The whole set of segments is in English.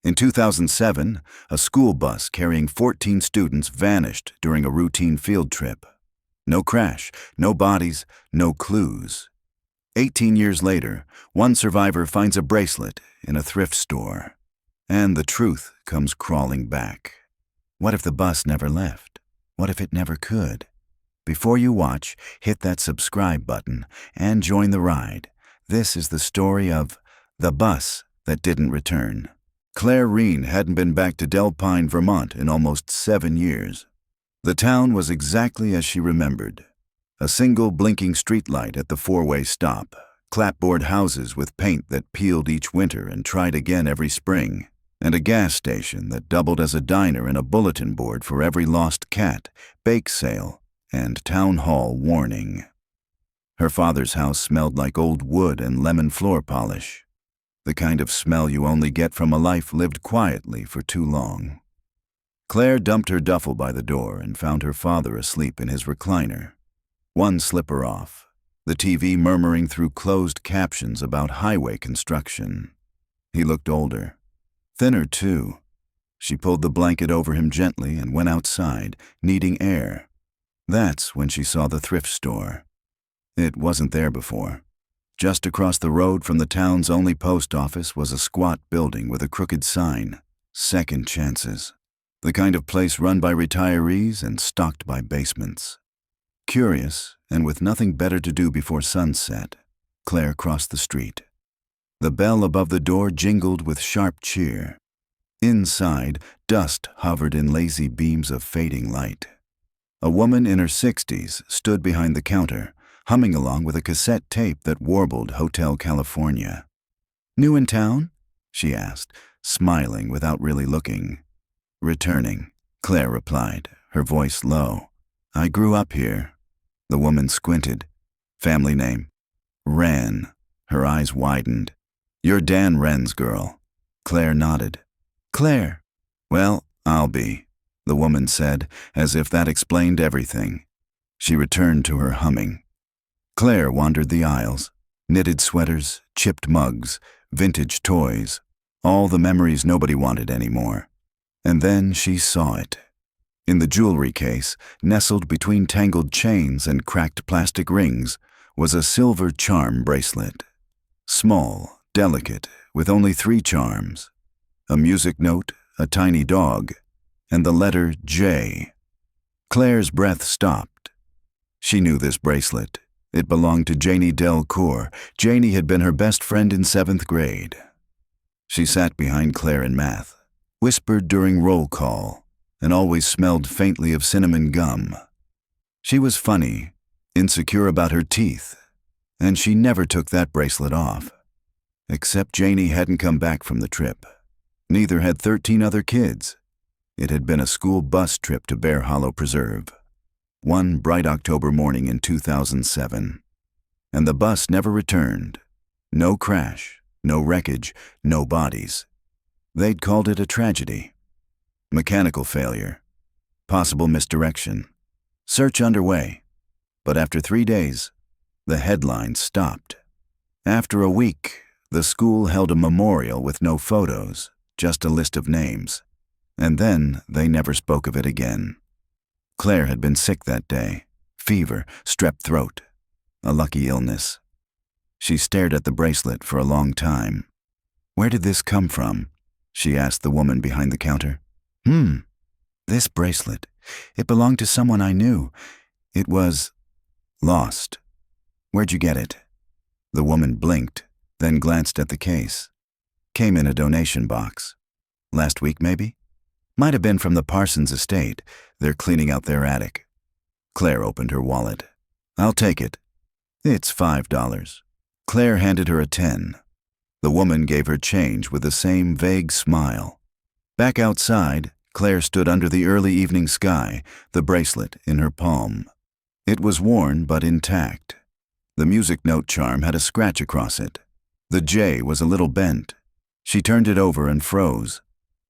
In 2007, a school bus carrying 14 students vanished during a routine field trip. No crash, no bodies, no clues. 18 years later, one survivor finds a bracelet in a thrift store. And the truth comes crawling back. What if the bus never left? What if it never could? Before you watch, hit that subscribe button and join the ride. This is the story of The Bus That Didn't Return. Claire Reen hadn't been back to Delpine, Vermont in almost 7 years. The town was exactly as she remembered. A single blinking streetlight at the four-way stop, clapboard houses with paint that peeled each winter and tried again every spring, and a gas station that doubled as a diner and a bulletin board for every lost cat, bake sale, and town hall warning. Her father's house smelled like old wood and lemon floor polish. The kind of smell you only get from a life lived quietly for too long. Claire dumped her duffel by the door and found her father asleep in his recliner. One slipper off, the TV murmuring through closed captions about highway construction. He looked older. Thinner, too. She pulled the blanket over him gently and went outside, needing air. That's when she saw the thrift store. It wasn't there before. Just across the road from the town's only post office was a squat building with a crooked sign, Second Chances, the kind of place run by retirees and stocked by basements. Curious, and with nothing better to do before sunset, Claire crossed the street. The bell above the door jingled with sharp cheer. Inside, dust hovered in lazy beams of fading light. A woman in her 60s stood behind the counter, humming along with a cassette tape that warbled Hotel California. "New in town?" she asked, smiling without really looking. "Returning," Claire replied, her voice low. "I grew up here." The woman squinted. "Family name?" "Wren." Her eyes widened. "You're Dan Wren's girl." Claire nodded. "Claire." "Well, I'll be," the woman said, as if that explained everything. She returned to her humming. Claire wandered the aisles. Knitted sweaters, chipped mugs, vintage toys, all the memories nobody wanted anymore. And then she saw it. In the jewelry case, nestled between tangled chains and cracked plastic rings, was a silver charm bracelet. Small, delicate, with only 3 charms. A music note, a tiny dog, and the letter J. Claire's breath stopped. She knew this bracelet. It belonged to Janie Delcourt. Janie had been her best friend in 7th grade. She sat behind Claire in math, whispered during roll call, and always smelled faintly of cinnamon gum. She was funny, insecure about her teeth, and she never took that bracelet off. Except Janie hadn't come back from the trip. Neither had 13 other kids. It had been a school bus trip to Bear Hollow Preserve. One bright October morning in 2007. And the bus never returned. No crash, no wreckage, no bodies. They'd called it a tragedy. Mechanical failure. Possible misdirection. Search underway. But after 3 days, the headlines stopped. After a week, the school held a memorial with no photos, just a list of names. And then they never spoke of it again. Claire had been sick that day. Fever, strep throat. A lucky illness. She stared at the bracelet for a long time. "Where did this come from?" she asked the woman behind the counter. This bracelet. It belonged to someone I knew. It was lost." "Where'd you get it?" The woman blinked, then glanced at the case. "Came in a donation box. Last week, maybe? Might have been from the Parsons estate. They're cleaning out their attic." Claire opened her wallet. "I'll take it." "It's $5. Claire handed her a 10. The woman gave her change with the same vague smile. Back outside, Claire stood under the early evening sky, the bracelet in her palm. It was worn but intact. The music note charm had a scratch across it. The J was a little bent. She turned it over and froze.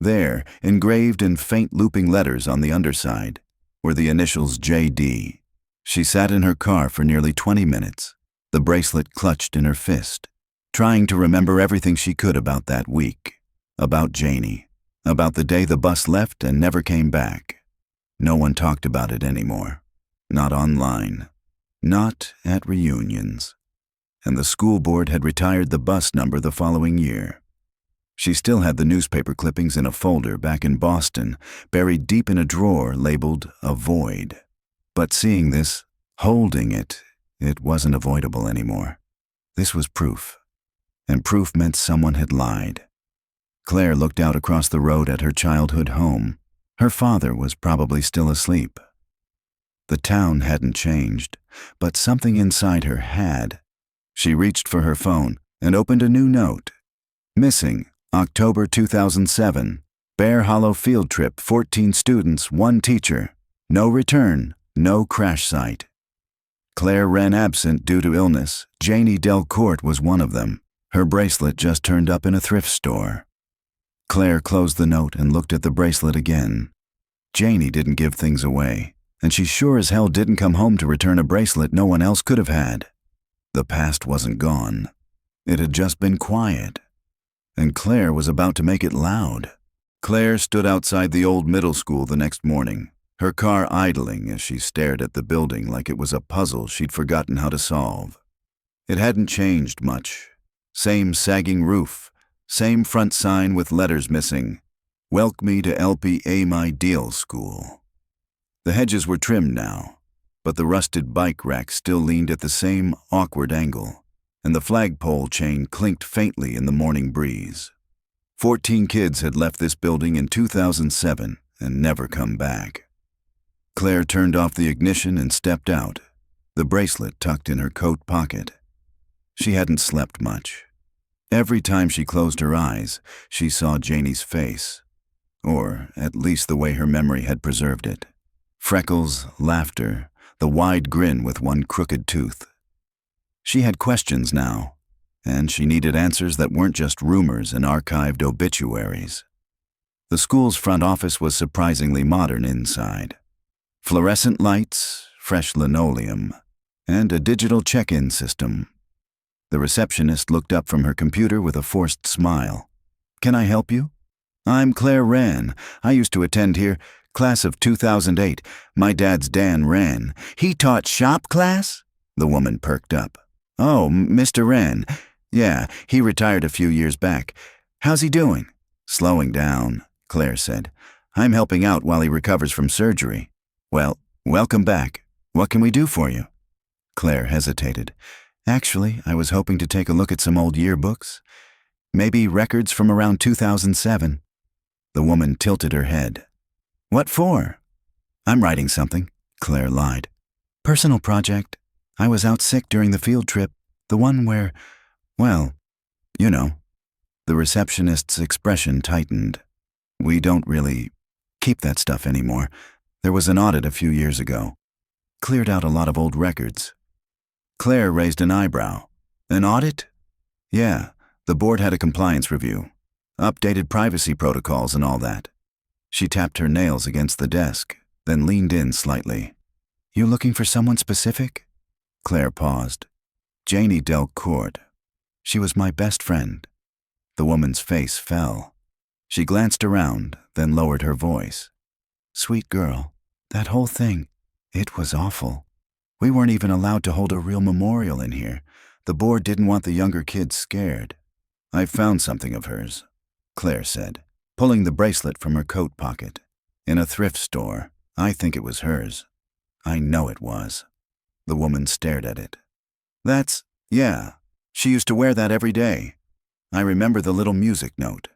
There, engraved in faint looping letters on the underside, were the initials JD. She sat in her car for nearly 20 minutes, the bracelet clutched in her fist, trying to remember everything she could about that week. About Janie. About the day the bus left and never came back. No one talked about it anymore. Not online. Not at reunions. And the school board had retired the bus number the following year. She still had the newspaper clippings in a folder back in Boston, buried deep in a drawer labeled "Avoid." But seeing this, holding it, it wasn't avoidable anymore. This was proof. And proof meant someone had lied. Claire looked out across the road at her childhood home. Her father was probably still asleep. The town hadn't changed, but something inside her had. She reached for her phone and opened a new note. Missing, October 2007. Bear Hollow field trip, 14 students, 1 teacher. No return, no crash site. Claire ran absent due to illness. Janie Delcourt was one of them. Her bracelet just turned up in a thrift store. Claire closed the note and looked at the bracelet again. Janie didn't give things away, and she sure as hell didn't come home to return a bracelet no one else could have had. The past wasn't gone. It had just been quiet. And Claire was about to make it loud. Claire stood outside the old middle school the next morning, her car idling as she stared at the building like it was a puzzle she'd forgotten how to solve. It hadn't changed much. Same sagging roof, same front sign with letters missing. "Welcome me to LPA My Deal School." The hedges were trimmed now, but the rusted bike rack still leaned at the same awkward angle, and the flagpole chain clinked faintly in the morning breeze. 14 kids had left this building in 2007 and never come back. Claire turned off the ignition and stepped out, the bracelet tucked in her coat pocket. She hadn't slept much. Every time she closed her eyes, she saw Janie's face, or at least the way her memory had preserved it. Freckles, laughter, the wide grin with one crooked tooth. She had questions now, and she needed answers that weren't just rumors and archived obituaries. The school's front office was surprisingly modern inside. Fluorescent lights, fresh linoleum, and a digital check-in system. The receptionist looked up from her computer with a forced smile. "Can I help you?" "I'm Claire Wran. I used to attend here, class of 2008. My dad's Dan Wran. He taught shop class?" The woman perked up. "Oh, Mr. Wran. Yeah, he retired a few years back. How's he doing?" "Slowing down," Claire said. "I'm helping out while he recovers from surgery." "Well, welcome back. What can we do for you?" Claire hesitated. "Actually, I was hoping to take a look at some old yearbooks. Maybe records from around 2007. The woman tilted her head. "What for?" "I'm writing something," Claire lied. "Personal project. I was out sick during the field trip, the one where, well, you know." The receptionist's expression tightened. "We don't really keep that stuff anymore. There was an audit a few years ago. Cleared out a lot of old records." Claire raised an eyebrow. "An audit?" "Yeah, the board had a compliance review. Updated privacy protocols and all that." She tapped her nails against the desk, then leaned in slightly. "You looking for someone specific?" Claire paused. "Janie Delcourt. She was my best friend." The woman's face fell. She glanced around, then lowered her voice. "Sweet girl, that whole thing, it was awful. We weren't even allowed to hold a real memorial in here. The board didn't want the younger kids scared." "I found something of hers," Claire said, pulling the bracelet from her coat pocket. "In a thrift store. I think it was hers. I know it was." The woman stared at it. Yeah. She used to wear that every day. I remember the little music note."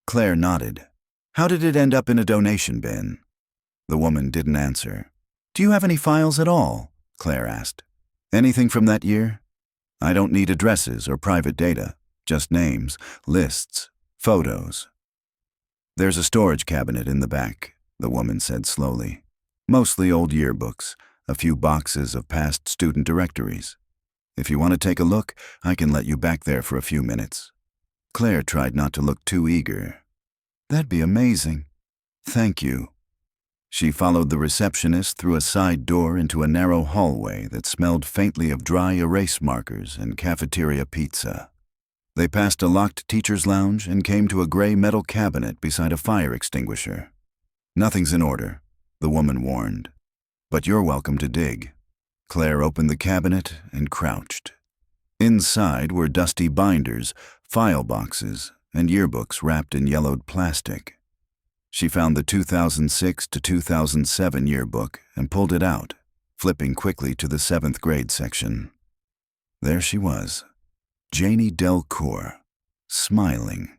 Claire nodded. "How did it end up in a donation bin?" The woman didn't answer. "Do you have any files at all?" Claire asked. "Anything from that year?" "I don't need addresses or private data, just names, lists, photos." "There's a storage cabinet in the back," the woman said slowly. "Mostly old yearbooks, a few boxes of past student directories. If you want to take a look, I can let you back there for a few minutes." Claire tried not to look too eager. "That'd be amazing. Thank you." She followed the receptionist through a side door into a narrow hallway that smelled faintly of dry erase markers and cafeteria pizza. They passed a locked teacher's lounge and came to a gray metal cabinet beside a fire extinguisher. "Nothing's in order," the woman warned. "But you're welcome to dig." Claire opened the cabinet and crouched. Inside were dusty binders, file boxes, and yearbooks wrapped in yellowed plastic. She found the 2006 to 2007 yearbook and pulled it out, flipping quickly to the 7th grade section. There she was, Janie Delcourt, smiling,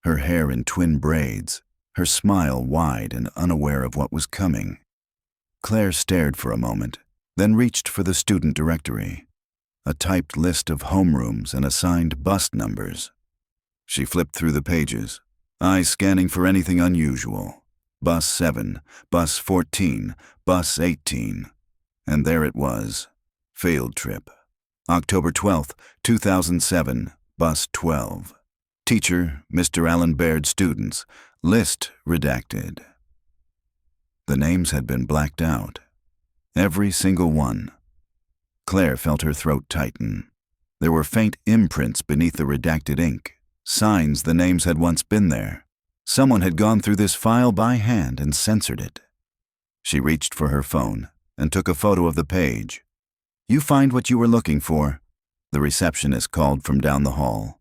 her hair in twin braids, her smile wide and unaware of what was coming. Claire stared for a moment, then reached for the student directory, a typed list of homerooms and assigned bus numbers. She flipped through the pages, eyes scanning for anything unusual. Bus 7, Bus 14, Bus 18. And there it was, field trip. October 12th, 2007, Bus 12. Teacher, Mr. Alan Baird. Students, list redacted. The names had been blacked out. Every single one. Claire felt her throat tighten. There were faint imprints beneath the redacted ink, signs the names had once been there. Someone had gone through this file by hand and censored it. She reached for her phone and took a photo of the page. "You find what you were looking for," the receptionist called from down the hall.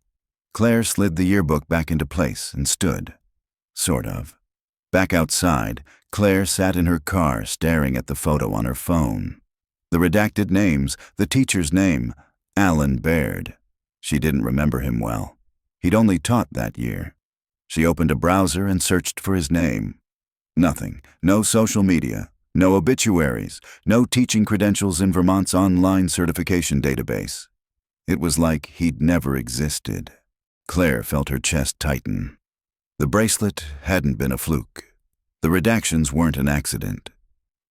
Claire slid the yearbook back into place and stood. Sort of. Back outside, Claire sat in her car staring at the photo on her phone. The redacted names, the teacher's name, Alan Baird. She didn't remember him well. He'd only taught that year. She opened a browser and searched for his name. Nothing. No social media. No obituaries. No teaching credentials in Vermont's online certification database. It was like he'd never existed. Claire felt her chest tighten. The bracelet hadn't been a fluke. The redactions weren't an accident.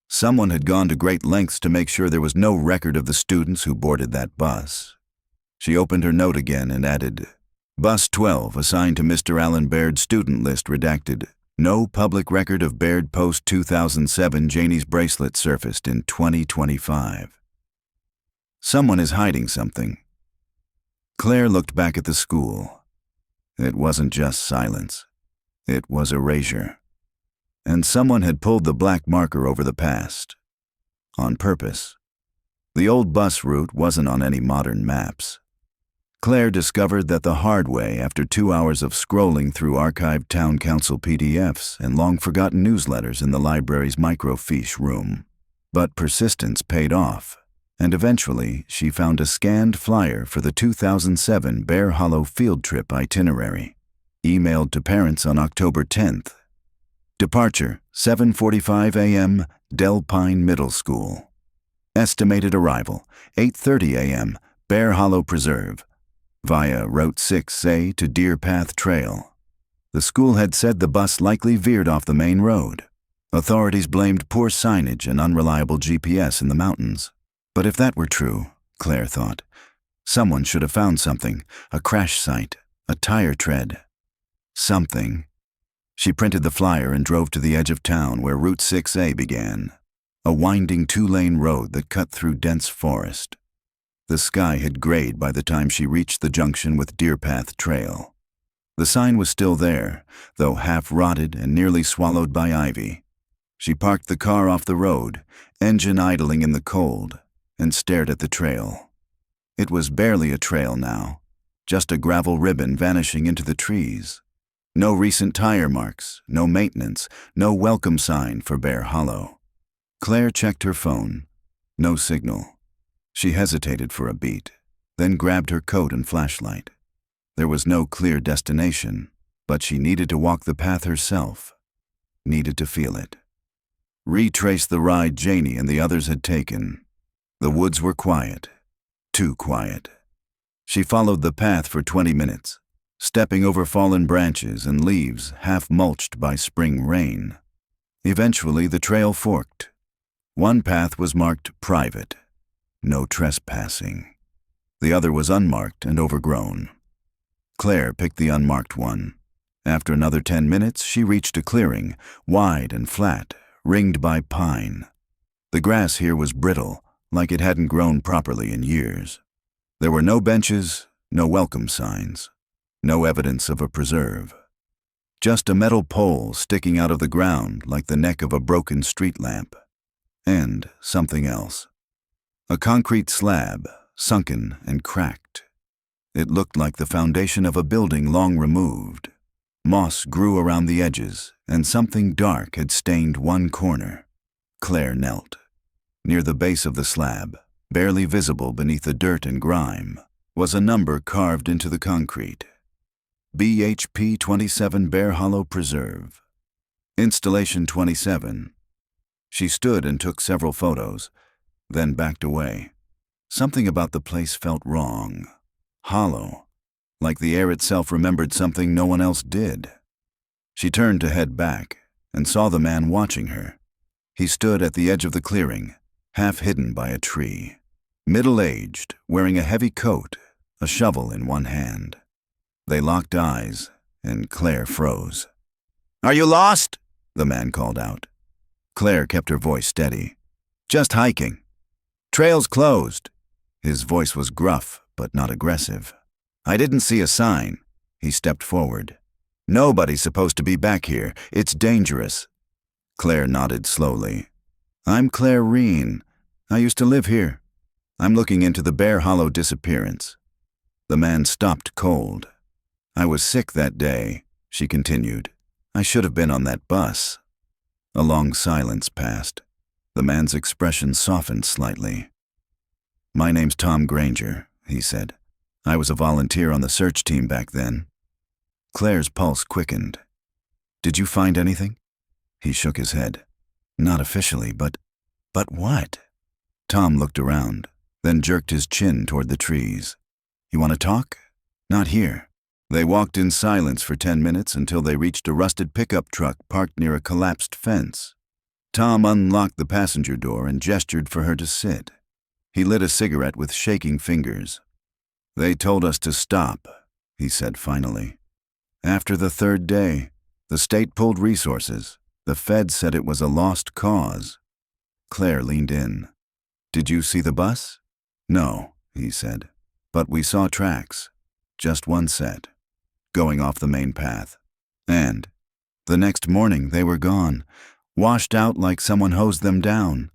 Someone had gone to great lengths to make sure there was no record of the students who boarded that bus. She opened her note again and added, "Bus 12 assigned to Mr. Alan Baird. Student list redacted. No public record of Baird post 2007. Janie's bracelet surfaced in 2025. Someone is hiding something." Claire looked back at the school. It wasn't just silence. It was erasure. And someone had pulled the black marker over the past. On purpose. The old bus route wasn't on any modern maps. Claire discovered that the hard way after 2 hours of scrolling through archived town council PDFs and long-forgotten newsletters in the library's microfiche room. But persistence paid off, and eventually she found a scanned flyer for the 2007 Bear Hollow field trip itinerary, emailed to parents on October 10th. Departure, 7:45 a.m., Del Pine Middle School. Estimated arrival, 8:30 a.m., Bear Hollow Preserve, via Route 6A to Deer Path Trail. The school had said the bus likely veered off the main road. Authorities blamed poor signage and unreliable GPS in the mountains. But if that were true, Claire thought, someone should have found something, a crash site, a tire tread. Something. She printed the flyer and drove to the edge of town where Route 6A began, a winding 2-lane road that cut through dense forest. The sky had grayed by the time she reached the junction with Deer Path Trail. The sign was still there, though half-rotted and nearly swallowed by ivy. She parked the car off the road, engine idling in the cold, and stared at the trail. It was barely a trail now, just a gravel ribbon vanishing into the trees. No recent tire marks, no maintenance, no welcome sign for Bear Hollow. Claire checked her phone. No signal. She hesitated for a beat, then grabbed her coat and flashlight. There was no clear destination, but she needed to walk the path herself. Needed to feel it. Retrace the ride Janie and the others had taken. The woods were quiet. Too quiet. She followed the path for 20 minutes, stepping over fallen branches and leaves half-mulched by spring rain. Eventually, the trail forked. One path was marked private, no trespassing. The other was unmarked and overgrown. Claire picked the unmarked one. After another 10 minutes, she reached a clearing, wide and flat, ringed by pine. The grass here was brittle, like it hadn't grown properly in years. There were no benches, no welcome signs. No evidence of a preserve. Just a metal pole sticking out of the ground like the neck of a broken street lamp. And something else. A concrete slab, sunken and cracked. It looked like the foundation of a building long removed. Moss grew around the edges, and something dark had stained one corner. Claire knelt. Near the base of the slab, barely visible beneath the dirt and grime, was a number carved into the concrete. BHP 27 Bear Hollow Preserve. Installation 27. She stood and took several photos, then backed away. Something about the place felt wrong. Hollow, like the air itself remembered something no one else did. She turned to head back and saw the man watching her. He stood at the edge of the clearing, half hidden by a tree. Middle-aged, wearing a heavy coat, a shovel in one hand. They locked eyes, and Claire froze. "Are you lost?" the man called out. Claire kept her voice steady. "Just hiking. Trail's closed." His voice was gruff, but not aggressive. "I didn't see a sign." He stepped forward. "Nobody's supposed to be back here. It's dangerous." Claire nodded slowly. "I'm Claire Reen. I used to live here. I'm looking into the Bear Hollow disappearance." The man stopped cold. "I was sick that day," she continued. "I should have been on that bus." A long silence passed. The man's expression softened slightly. "My name's Tom Granger," he said. "I was a volunteer on the search team back then." Claire's pulse quickened. "Did you find anything?" He shook his head. "Not officially, but what?" Tom looked around, then jerked his chin toward the trees. "You want to talk?" "Not here." They walked in silence for 10 minutes until they reached a rusted pickup truck parked near a collapsed fence. Tom unlocked the passenger door and gestured for her to sit. He lit a cigarette with shaking fingers. "They told us to stop," he said finally. "After the third day, the state pulled resources. The feds said it was a lost cause." Claire leaned in. "Did you see the bus?" "No," he said. "But we saw tracks. Just one set. Going off the main path. And the next morning they were gone, washed out like someone hosed them down.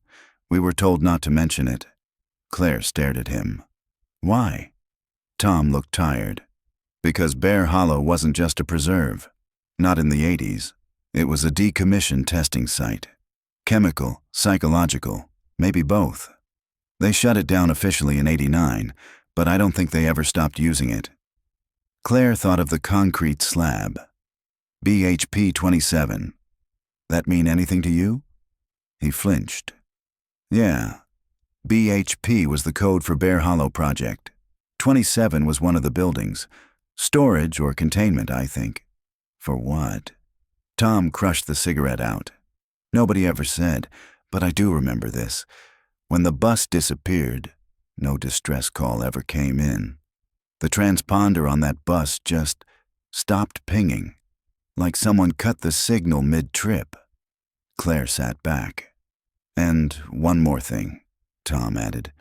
We were told not to mention it." Claire stared at him. "Why?" Tom looked tired. "Because Bear Hollow wasn't just a preserve. Not in the 80s. It was a decommissioned testing site. Chemical, psychological, maybe both. They shut it down officially in '89, but I don't think they ever stopped using it." Claire thought of the concrete slab. BHP 27. "That mean anything to you?" He flinched. "Yeah. BHP was the code for Bear Hollow Project. 27 was one of the buildings. Storage or containment, I think." "For what?" Tom crushed the cigarette out. "Nobody ever said, but I do remember this. When the bus disappeared, no distress call ever came in. The transponder on that bus just stopped pinging, like someone cut the signal mid-trip." Claire sat back. "And one more thing," Tom added.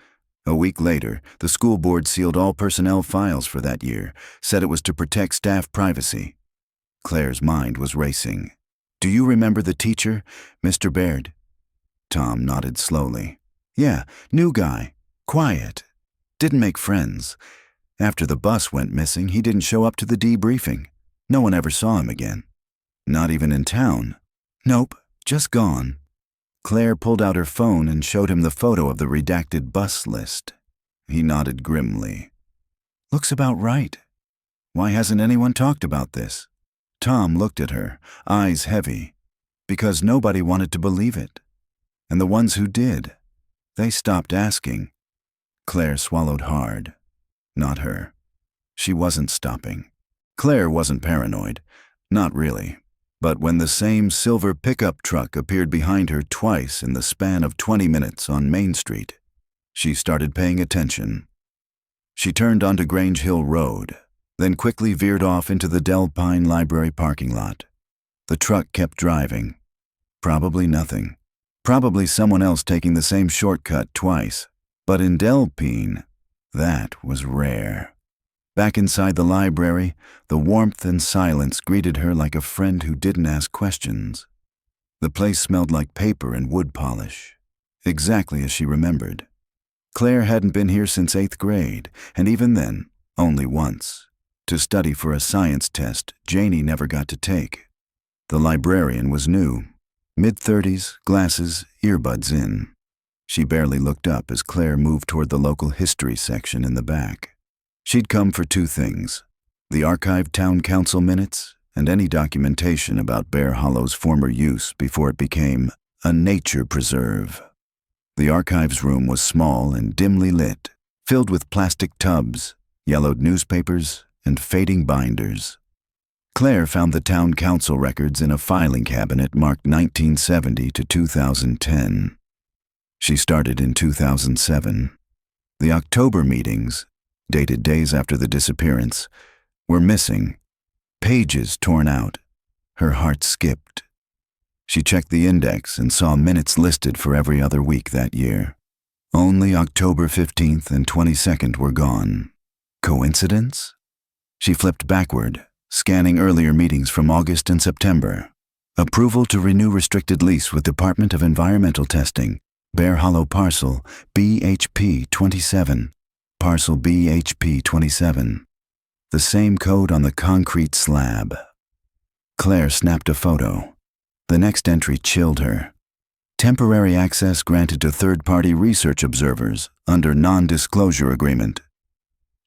"A week later, the school board sealed all personnel files for that year, said it was to protect staff privacy." Claire's mind was racing. "Do you remember the teacher, Mr. Baird?" Tom nodded slowly. "Yeah, new guy. Quiet. Didn't make friends. After the bus went missing, he didn't show up to the debriefing. No one ever saw him again." "Not even in town?" "Nope, just gone." Claire pulled out her phone and showed him the photo of the redacted bus list. He nodded grimly. "Looks about right. Why hasn't anyone talked about this?" Tom looked at her, eyes heavy. "Because nobody wanted to believe it. And the ones who did, they stopped asking." Claire swallowed hard. Not her. She wasn't stopping. Claire wasn't paranoid. Not really. But when the same silver pickup truck appeared behind her twice in the span of 20 minutes on Main Street, she started paying attention. She turned onto Grange Hill Road, then quickly veered off into the Del Pine Library parking lot. The truck kept driving. Probably nothing. Probably someone else taking the same shortcut twice. But in Del Pine, that was rare. Back inside the library, the warmth and silence greeted her like a friend who didn't ask questions. The place smelled like paper and wood polish, exactly as she remembered. Claire hadn't been here since 8th grade, and even then, only once, to study for a science test Janie never got to take. The librarian was new, mid-30s, glasses, earbuds in. She barely looked up as Claire moved toward the local history section in the back. She'd come for two things: the archived town council minutes and any documentation about Bear Hollow's former use before it became a nature preserve. The archives room was small and dimly lit, filled with plastic tubs, yellowed newspapers, and fading binders. Claire found the town council records in a filing cabinet marked 1970 to 2010. She started in 2007. The October meetings, dated days after the disappearance, were missing, pages torn out. Her heart skipped. She checked the index and saw minutes listed for every other week that year. Only October 15th and 22nd were gone. Coincidence? She flipped backward, scanning earlier meetings from August and September. Approval to renew restricted lease with Department of Environmental Testing, Bear Hollow Parcel BHP 27, Parcel BHP 27. The same code on the concrete slab. Claire snapped a photo. The next entry chilled her. Temporary access granted to third-party research observers under non-disclosure agreement.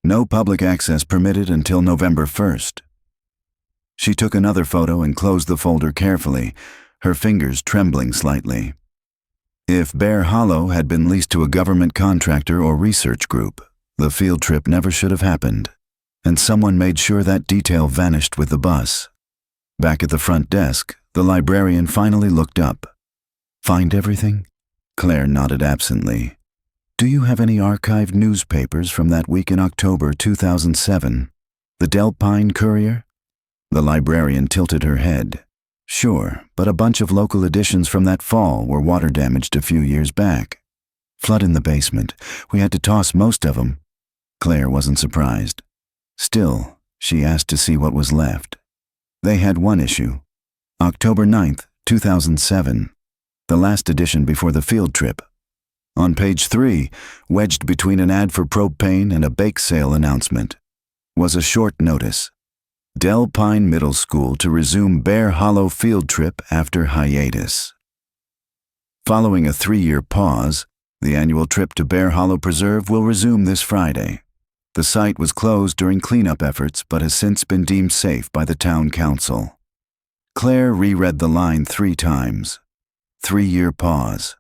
No public access permitted until November 1st. She took another photo and closed the folder carefully, her fingers trembling slightly. If Bear Hollow had been leased to a government contractor or research group, the field trip never should have happened, and someone made sure that detail vanished with the bus. Back at the front desk, the librarian finally looked up. "Find everything?" Claire nodded absently. "Do you have any archived newspapers from that week in October 2007? The Del Pine Courier?" The librarian tilted her head. "Sure, but a bunch of local editions from that fall were water damaged a few years back. Flood in the basement. We had to toss most of them." Claire wasn't surprised. Still, she asked to see what was left. They had one issue. October 9th, 2007. The last edition before the field trip. On page 3, wedged between an ad for propane and a bake sale announcement, was a short notice. Del Pine Middle School to resume Bear Hollow field trip after hiatus. Following a 3-year pause, the annual trip to Bear Hollow Preserve will resume this Friday. The site was closed during cleanup efforts but has since been deemed safe by the town council. Claire reread the line 3 times. 3-year pause.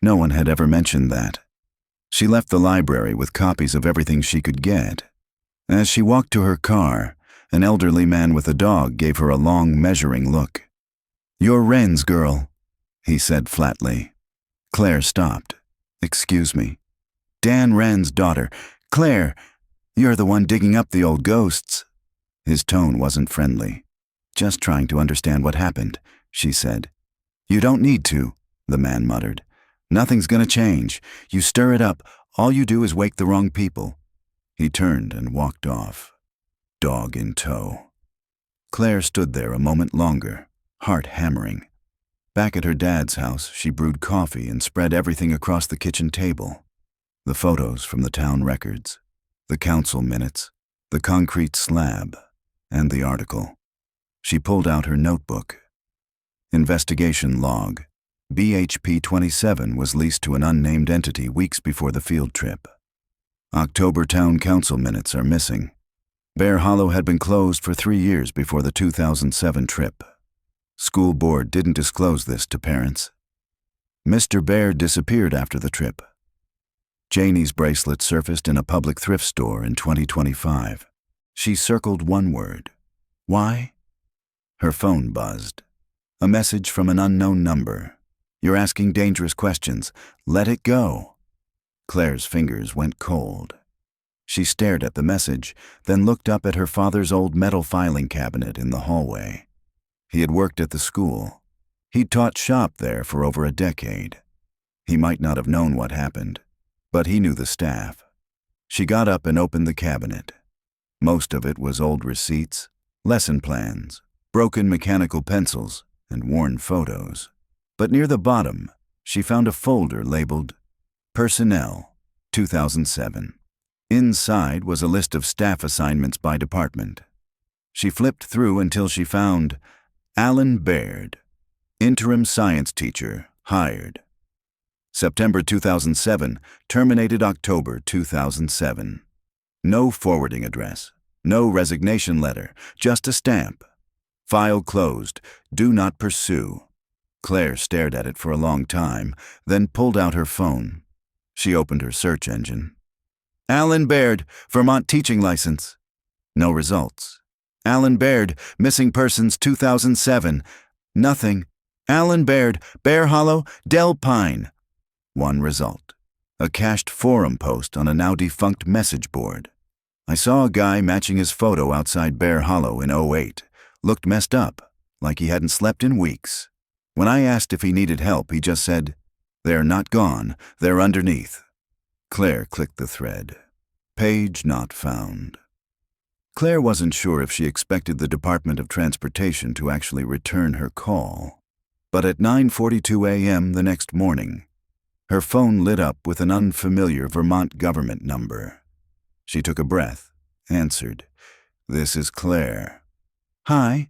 No one had ever mentioned that. She left the library with copies of everything she could get. As she walked to her car, an elderly man with a dog gave her a long, measuring look. "You're Wren's girl," he said flatly. Claire stopped. "Excuse me." "Dan Wren's daughter. Claire, you're the one digging up the old ghosts." His tone wasn't friendly. "Just trying to understand what happened," she said. "You don't need to," the man muttered. "Nothing's gonna change. You stir it up, all you do is wake the wrong people." He turned and walked off. Dog in tow. Claire stood there a moment longer, heart hammering. Back at her dad's house, she brewed coffee and spread everything across the kitchen table. The photos from the town records, the council minutes, the concrete slab, and the article. She pulled out her notebook. Investigation log. BHP 27 was leased to an unnamed entity weeks before the field trip. October town council minutes are missing. Bear Hollow had been closed for 3 years before the 2007 trip. School board didn't disclose this to parents. Mr. Bear disappeared after the trip. Janie's bracelet surfaced in a public thrift store in 2025. She circled one word. Why? Her phone buzzed. A message from an unknown number. "You're asking dangerous questions. Let it go." Claire's fingers went cold. She stared at the message, then looked up at her father's old metal filing cabinet in the hallway. He had worked at the school. He'd taught shop there for over a decade. He might not have known what happened, but he knew the staff. She got up and opened the cabinet. Most of it was old receipts, lesson plans, broken mechanical pencils, and worn photos. But near the bottom, she found a folder labeled Personnel, 2007. Inside was a list of staff assignments by department. She flipped through until she found Alan Baird, interim science teacher, hired. September 2007, terminated October 2007. No forwarding address, no resignation letter, just a stamp. File closed, do not pursue. Claire stared at it for a long time, then pulled out her phone. She opened her search engine. Alan Baird, Vermont teaching license. No results. Alan Baird, missing persons 2007. Nothing. Alan Baird, Bear Hollow, Del Pine. One result. A cached forum post on a now-defunct message board. I saw a guy matching his photo outside Bear Hollow in '08. Looked messed up, like he hadn't slept in weeks. When I asked if he needed help, he just said, "They're not gone, they're underneath." Claire clicked the thread. Page not found. Claire wasn't sure if she expected the Department of Transportation to actually return her call. But at 9:42 a.m. the next morning, her phone lit up with an unfamiliar Vermont government number. She took a breath, answered. "This is Claire." "Hi,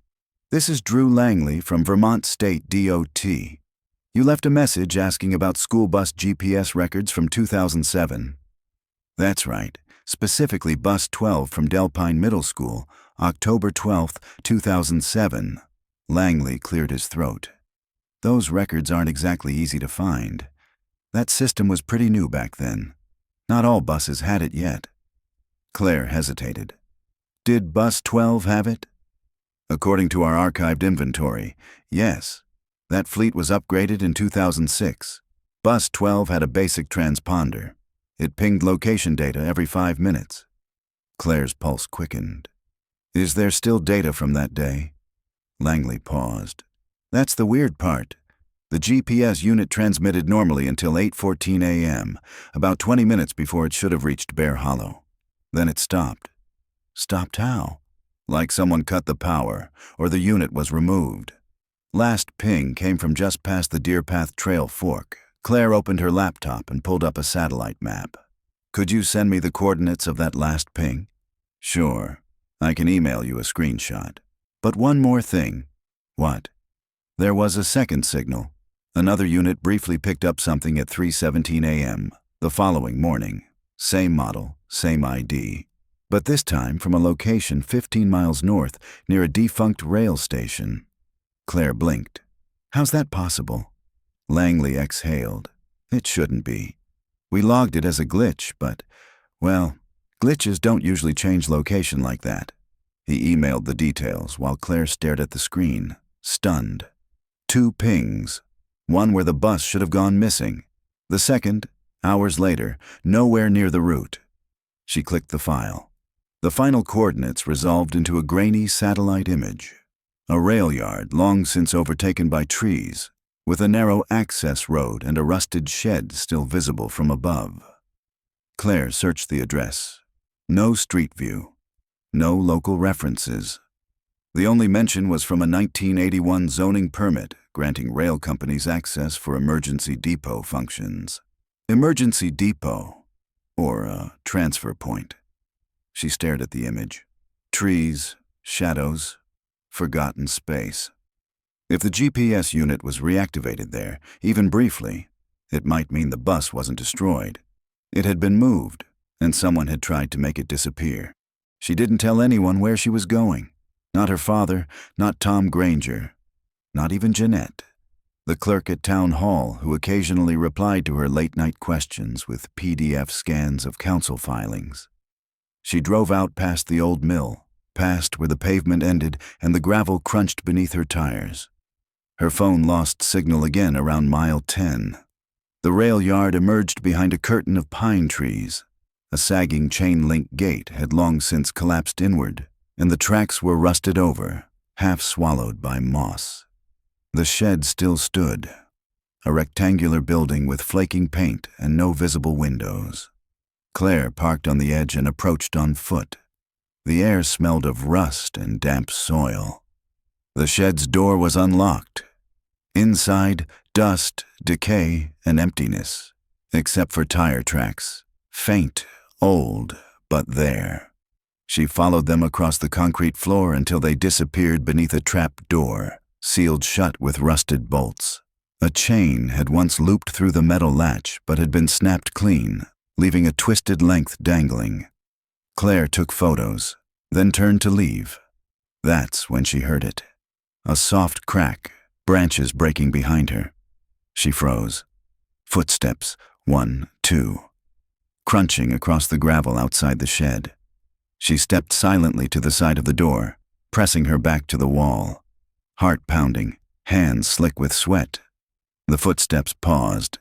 this is Drew Langley from Vermont State DOT. You left a message asking about school bus GPS records from 2007. "That's right, specifically Bus 12 from Del Pine Middle School, October 12, 2007. Langley cleared his throat. "Those records aren't exactly easy to find. That system was pretty new back then. Not all buses had it yet." Claire hesitated. "Did Bus 12 have it?" "According to our archived inventory, yes. That fleet was upgraded in 2006. Bus 12 had a basic transponder. It pinged location data every 5 minutes. Claire's pulse quickened. "Is there still data from that day?" Langley paused. "That's the weird part. The GPS unit transmitted normally until 8:14 a.m., about 20 minutes before it should have reached Bear Hollow. Then it stopped." "Stopped how?" "Like someone cut the power, or the unit was removed. Last ping came from just past the Deer Path Trail fork." Claire opened her laptop and pulled up a satellite map. "Could you send me the coordinates of that last ping?" "Sure. I can email you a screenshot. But one more thing." "What?" "There was a second signal. Another unit briefly picked up something at 3:17 a.m. the following morning. Same model, same ID. But this time from a location 15 miles north near a defunct rail station." Claire blinked. "How's that possible?" Langley exhaled. "It shouldn't be. We logged it as a glitch, but, well, glitches don't usually change location like that." He emailed the details while Claire stared at the screen, stunned. 2 pings. One where the bus should have gone missing. The second, hours later, nowhere near the route. She clicked the file. The final coordinates resolved into a grainy satellite image. A rail yard long since overtaken by trees, with a narrow access road and a rusted shed still visible from above. Claire searched the address. No street view. No local references. The only mention was from a 1981 zoning permit granting rail companies access for emergency depot functions. Emergency depot, or a transfer point. She stared at the image. Trees, shadows, forgotten space. If the GPS unit was reactivated there, even briefly, it might mean the bus wasn't destroyed. It had been moved, and someone had tried to make it disappear. She didn't tell anyone where she was going. Not her father, not Tom Granger, not even Jeanette, the clerk at town hall who occasionally replied to her late-night questions with PDF scans of council filings. She drove out past the old mill, past where the pavement ended and the gravel crunched beneath her tires. Her phone lost signal again around mile 10. The rail yard emerged behind a curtain of pine trees. A sagging chain-link gate had long since collapsed inward, and the tracks were rusted over, half swallowed by moss. The shed still stood, a rectangular building with flaking paint and no visible windows. Claire parked on the edge and approached on foot. The air smelled of rust and damp soil. The shed's door was unlocked. Inside, dust, decay, and emptiness, except for tire tracks, faint, old, but there. She followed them across the concrete floor until they disappeared beneath a trap door, sealed shut with rusted bolts. A chain had once looped through the metal latch but had been snapped clean, leaving a twisted length dangling. Claire took photos, then turned to leave. That's when she heard it. A soft crack, branches breaking behind her. She froze. Footsteps, 1, 2, crunching across the gravel outside the shed. She stepped silently to the side of the door, pressing her back to the wall. Heart pounding, hands slick with sweat. The footsteps paused.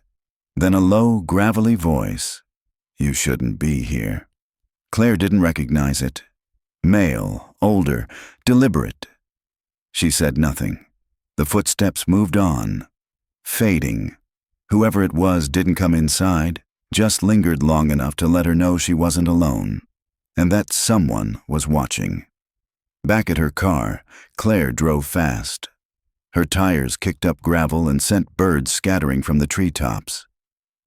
Then a low, gravelly voice. "You shouldn't be here." Claire didn't recognize it. Male, older, deliberate. She said nothing. The footsteps moved on, fading. Whoever it was didn't come inside, just lingered long enough to let her know she wasn't alone, and that someone was watching. Back at her car, Claire drove fast. Her tires kicked up gravel and sent birds scattering from the treetops.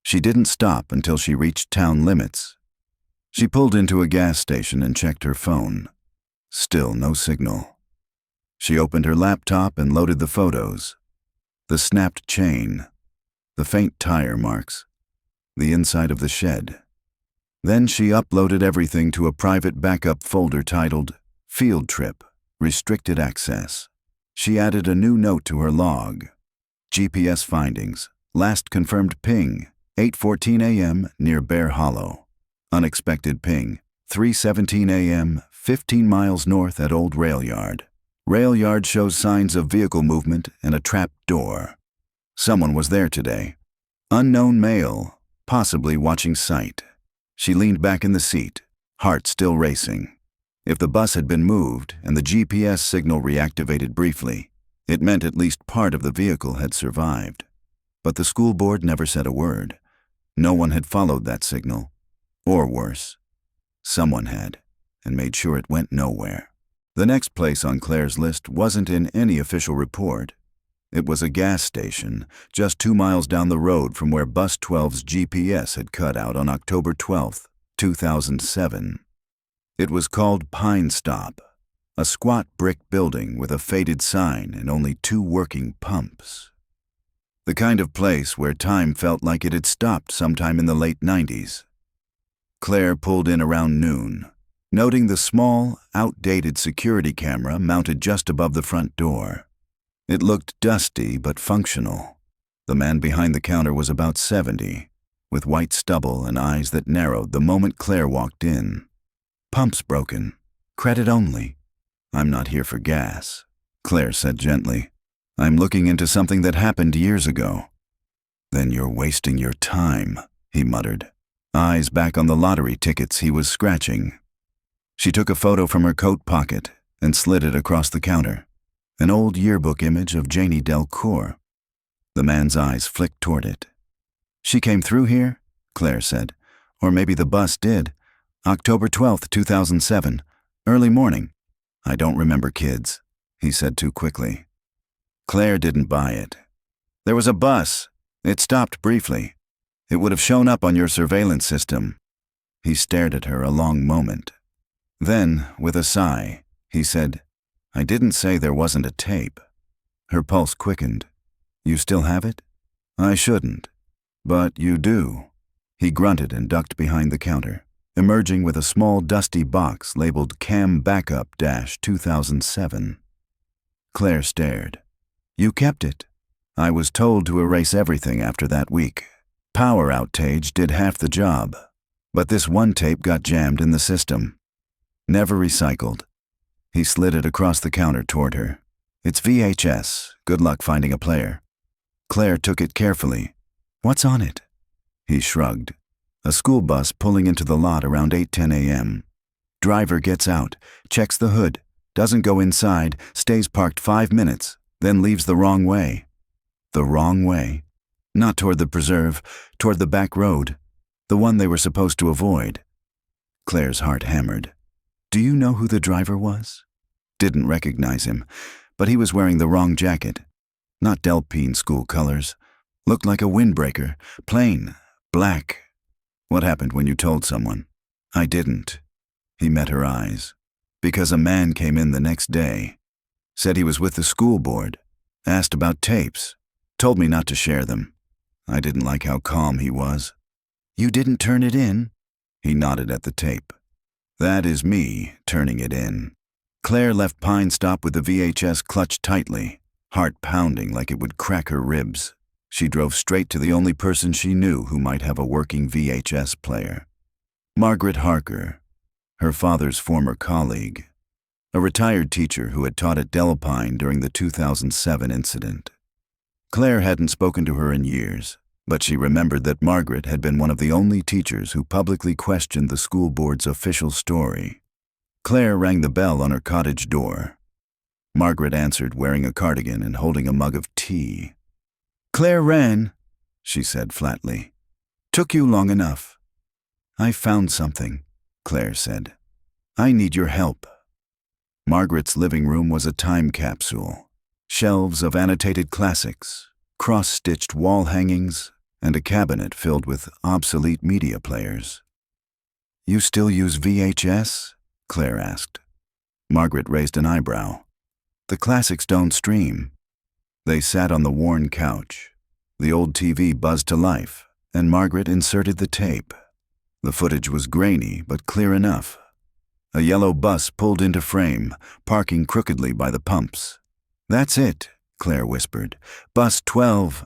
She didn't stop until she reached town limits. She pulled into a gas station and checked her phone. Still no signal. She opened her laptop and loaded the photos. The snapped chain, the faint tire marks, the inside of the shed. Then she uploaded everything to a private backup folder titled Field Trip, Restricted Access. She added a new note to her log. GPS findings, last confirmed ping, 8:14 a.m. near Bear Hollow. Unexpected ping, 3:17 a.m., 15 miles north at Old Rail Yard. Rail Yard shows signs of vehicle movement and a trap door. Someone was there today. Unknown male, possibly watching sight. She leaned back in the seat, heart still racing. If the bus had been moved and the GPS signal reactivated briefly, it meant at least part of the vehicle had survived. But the school board never said a word. No one had followed that signal. Or worse, someone had, and made sure it went nowhere. The next place on Claire's list wasn't in any official report. It was a gas station, just 2 miles down the road from where Bus 12's GPS had cut out on October 12, 2007. It was called Pine Stop, a squat brick building with a faded sign and only 2 working pumps. The kind of place where time felt like it had stopped sometime in the late 90s. Claire pulled in around noon, noting the small, outdated security camera mounted just above the front door. It looked dusty but functional. The man behind the counter was about 70, with white stubble and eyes that narrowed the moment Claire walked in. "Pump's broken. Credit only." "I'm not here for gas," Claire said gently. "I'm looking into something that happened years ago." "Then you're wasting your time," he muttered, eyes back on the lottery tickets he was scratching. She took a photo from her coat pocket and slid it across the counter. An old yearbook image of Janie Delcourt. The man's eyes flicked toward it. "She came through here," Claire said. "Or maybe the bus did. October 12th, 2007. Early morning." "I don't remember, kids," he said too quickly. Claire didn't buy it. "There was a bus. It stopped briefly. It would have shown up on your surveillance system." He stared at her a long moment. Then, with a sigh, he said, "I didn't say there wasn't a tape." Her pulse quickened. "You still have it?" "I shouldn't. But you do." He grunted and ducked behind the counter, emerging with a small dusty box labeled Cam Backup-2007. Claire stared. "You kept it." "I was told to erase everything after that week. Power outage did half the job. But this one tape got jammed in the system. Never recycled." He slid it across the counter toward her. "It's VHS. Good luck finding a player." Claire took it carefully. "What's on it?" He shrugged. "A school bus pulling into the lot around 8:10 a.m. Driver gets out, checks the hood, doesn't go inside, stays parked 5 minutes, then leaves the wrong way." The wrong way? Not toward the preserve, toward the back road, the one they were supposed to avoid. Claire's heart hammered. Do you know who the driver was? Didn't recognize him, but he was wearing the wrong jacket. Not Delpine school colors. Looked like a windbreaker. Plain. Black. What happened when you told someone? I didn't. He met her eyes. Because a man came in the next day. Said he was with the school board. Asked about tapes. Told me not to share them. I didn't like how calm he was. You didn't turn it in? He nodded at the tape. That is me turning it in. Claire left Pine Stop with the VHS clutched tightly, heart pounding like it would crack her ribs. She drove straight to the only person she knew who might have a working VHS player. Margaret Harker, her father's former colleague, a retired teacher who had taught at Delpine during the 2007 incident. Claire hadn't spoken to her in years, but she remembered that Margaret had been one of the only teachers who publicly questioned the school board's official story. Claire rang the bell on her cottage door. Margaret answered wearing a cardigan and holding a mug of tea. Claire ran, she said flatly. Took you long enough. I found something, Claire said. I need your help. Margaret's living room was a time capsule. Shelves of annotated classics, cross-stitched wall hangings, and a cabinet filled with obsolete media players. You still use VHS? Claire asked. Margaret raised an eyebrow. The classics don't stream. They sat on the worn couch. The old TV buzzed to life, and Margaret inserted the tape. The footage was grainy but clear enough. A yellow bus pulled into frame, parking crookedly by the pumps. That's it, Claire whispered. Bus 12.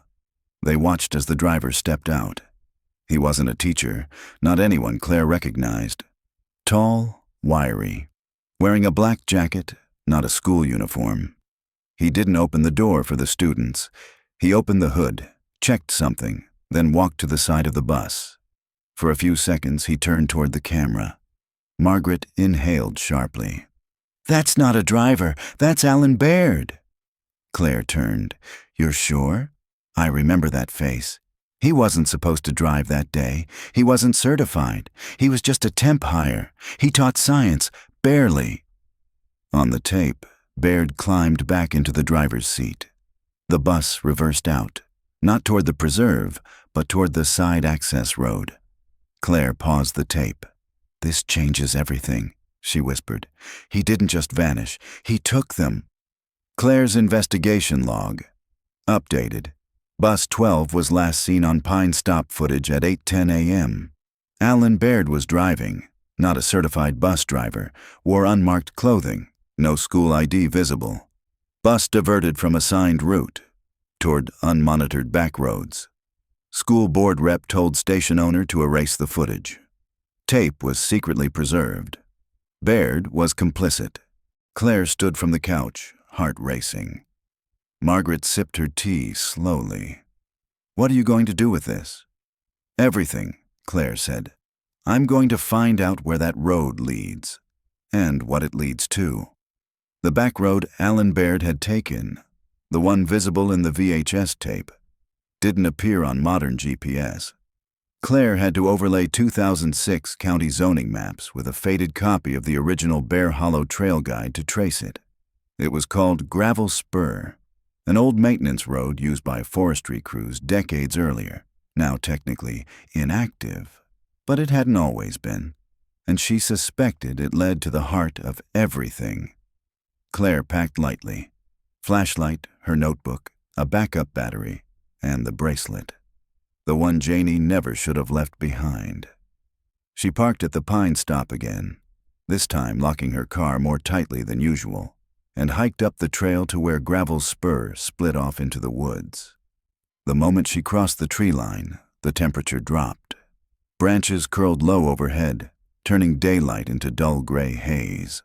They watched as the driver stepped out. He wasn't a teacher, not anyone Claire recognized. Tall, wiry, wearing a black jacket, not a school uniform. He didn't open the door for the students. He opened the hood, checked something, then walked to the side of the bus. For a few seconds, he turned toward the camera. Margaret inhaled sharply. That's not a driver. That's Alan Baird. Claire turned. You're sure? I remember that face. He wasn't supposed to drive that day. He wasn't certified. He was just a temp hire. He taught science, barely. On the tape, Baird climbed back into the driver's seat. The bus reversed out, not toward the preserve, but toward the side access road. Claire paused the tape. This changes everything, she whispered. He didn't just vanish. He took them. Claire's investigation log. Updated. Bus 12 was last seen on Pine Stop footage at 8:10 a.m. Alan Baird was driving, not a certified bus driver, wore unmarked clothing, no school ID visible. Bus diverted from assigned route, toward unmonitored back roads. School board rep told station owner to erase the footage. Tape was secretly preserved. Baird was complicit. Claire stood from the couch, heart racing. Margaret sipped her tea slowly. What are you going to do with this? Everything, Claire said. I'm going to find out where that road leads, and what it leads to. The back road Alan Baird had taken, the one visible in the VHS tape, didn't appear on modern GPS. Claire had to overlay 2006 county zoning maps with a faded copy of the original Bear Hollow Trail Guide to trace it. It was called Gravel Spur, an old maintenance road used by forestry crews decades earlier, now technically inactive, but it hadn't always been, and she suspected it led to the heart of everything. Claire packed lightly. Flashlight, her notebook, a backup battery, and the bracelet. The one Janie never should have left behind. She parked at the Pine Stop again, this time locking her car more tightly than usual, and hiked up the trail to where Gravel Spur split off into the woods. The moment she crossed the tree line, the temperature dropped. Branches curled low overhead, turning daylight into dull gray haze.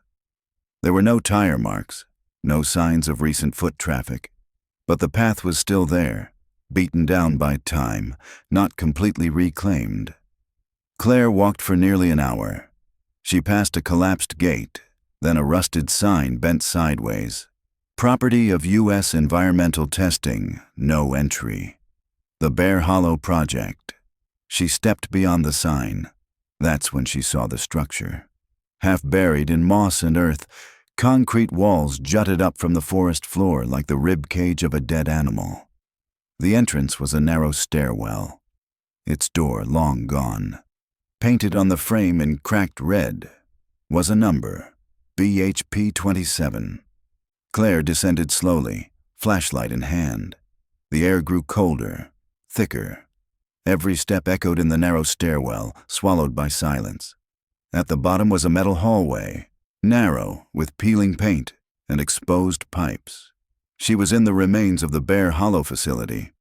There were no tire marks, no signs of recent foot traffic, but the path was still there, beaten down by time, not completely reclaimed. Claire walked for nearly an hour. She passed a collapsed gate, then a rusted sign bent sideways. Property of U.S. Environmental Testing, no entry. The Bear Hollow Project. She stepped beyond the sign. That's when she saw the structure. Half buried in moss and earth, concrete walls jutted up from the forest floor like the rib cage of a dead animal. The entrance was a narrow stairwell, its door long gone. Painted on the frame in cracked red was a number, BHP 27. Claire descended slowly, flashlight in hand. The air grew colder, thicker. Every step echoed in the narrow stairwell, swallowed by silence. At the bottom was a metal hallway, narrow, with peeling paint and exposed pipes. She was in the remains of the Bear Hollow facility.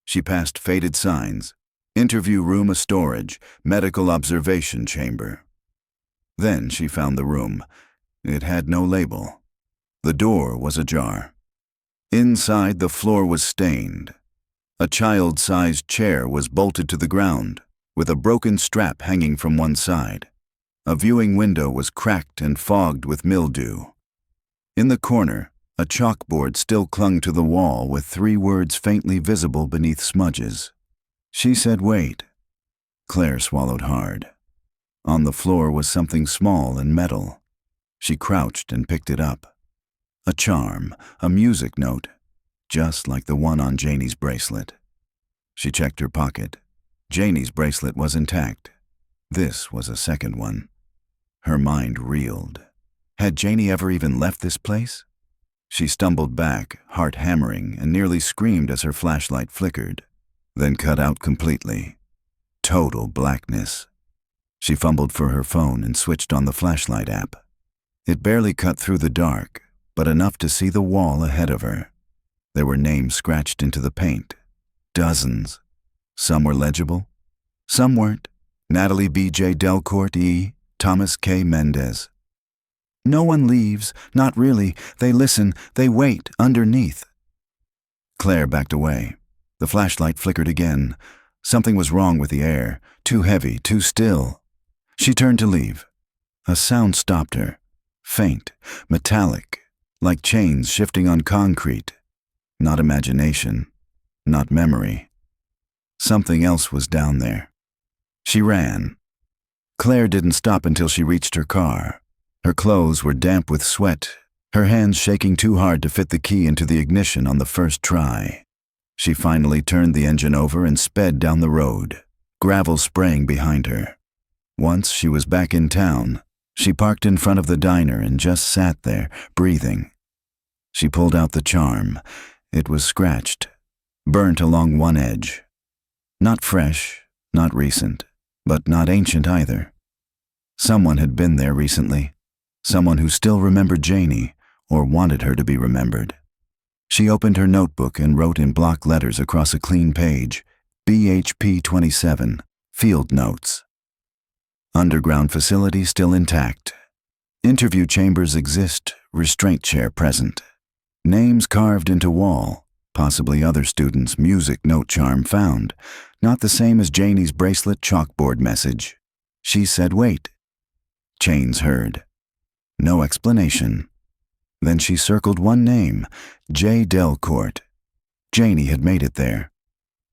She passed faded signs, interview room a storage, medical observation chamber. Then she found the room. It had no label. The door was ajar. Inside, the floor was stained. A child-sized chair was bolted to the ground, with a broken strap hanging from one side. A viewing window was cracked and fogged with mildew. In the corner, a chalkboard still clung to the wall with 3 words faintly visible beneath smudges. She said, "Wait." Claire swallowed hard. On the floor was something small and metal. She crouched and picked it up. A charm, a music note, just like the one on Janie's bracelet. She checked her pocket. Janie's bracelet was intact. This was a second one. Her mind reeled. Had Janie ever even left this place? She stumbled back, heart hammering, and nearly screamed as her flashlight flickered, then cut out completely. Total blackness. She fumbled for her phone and switched on the flashlight app. It barely cut through the dark, but enough to see the wall ahead of her. There were names scratched into the paint. Dozens. Some were legible. Some weren't. Natalie B.J. Delcourt, E. Thomas K. Mendez. No one leaves, not really. They listen, they wait, underneath. Claire backed away. The flashlight flickered again. Something was wrong with the air. Too heavy, too still. She turned to leave. A sound stopped her. Faint, metallic, like chains shifting on concrete. Not imagination, not memory. Something else was down there. She ran. Claire didn't stop until she reached her car. Her clothes were damp with sweat, her hands shaking too hard to fit the key into the ignition on the first try. She finally turned the engine over and sped down the road, gravel spraying behind her. Once she was back in town, she parked in front of the diner and just sat there, breathing. She pulled out the charm. It was scratched, burnt along one edge. Not fresh, not recent, but not ancient either. Someone had been there recently. Someone who still remembered Janie, or wanted her to be remembered. She opened her notebook and wrote in block letters across a clean page, BHP 27, field notes. Underground facility still intact. Interview chambers exist, restraint chair present. Names carved into wall, possibly other students' music note charm found, not the same as Janie's bracelet chalkboard message. She said, "Wait." Chains heard. No explanation. Then she circled one name, J. Delcourt. Janie had made it there.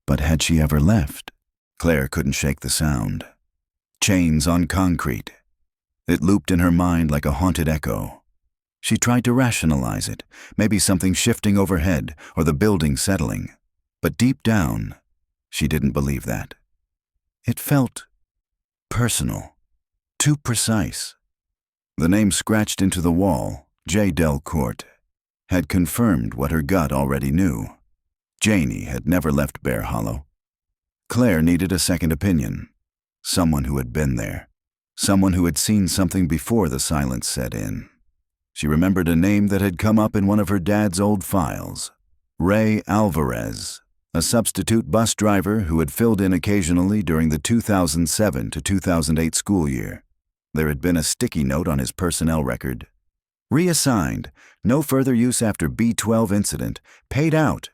But had she ever left? Claire couldn't shake the sound. Chains on concrete. It looped in her mind like a haunted echo. She tried to rationalize it, maybe something shifting overhead or the building settling. But deep down, she didn't believe that. It felt personal, too precise. The name scratched into the wall, J. Delcourt, had confirmed what her gut already knew. Janie had never left Bear Hollow. Claire needed a second opinion. Someone who had been there. Someone who had seen something before the silence set in. She remembered a name that had come up in one of her dad's old files. Ray Alvarez, a substitute bus driver who had filled in occasionally during the 2007 to 2008 school year. There had been a sticky note on his personnel record. Reassigned, no further use after B12 incident, paid out.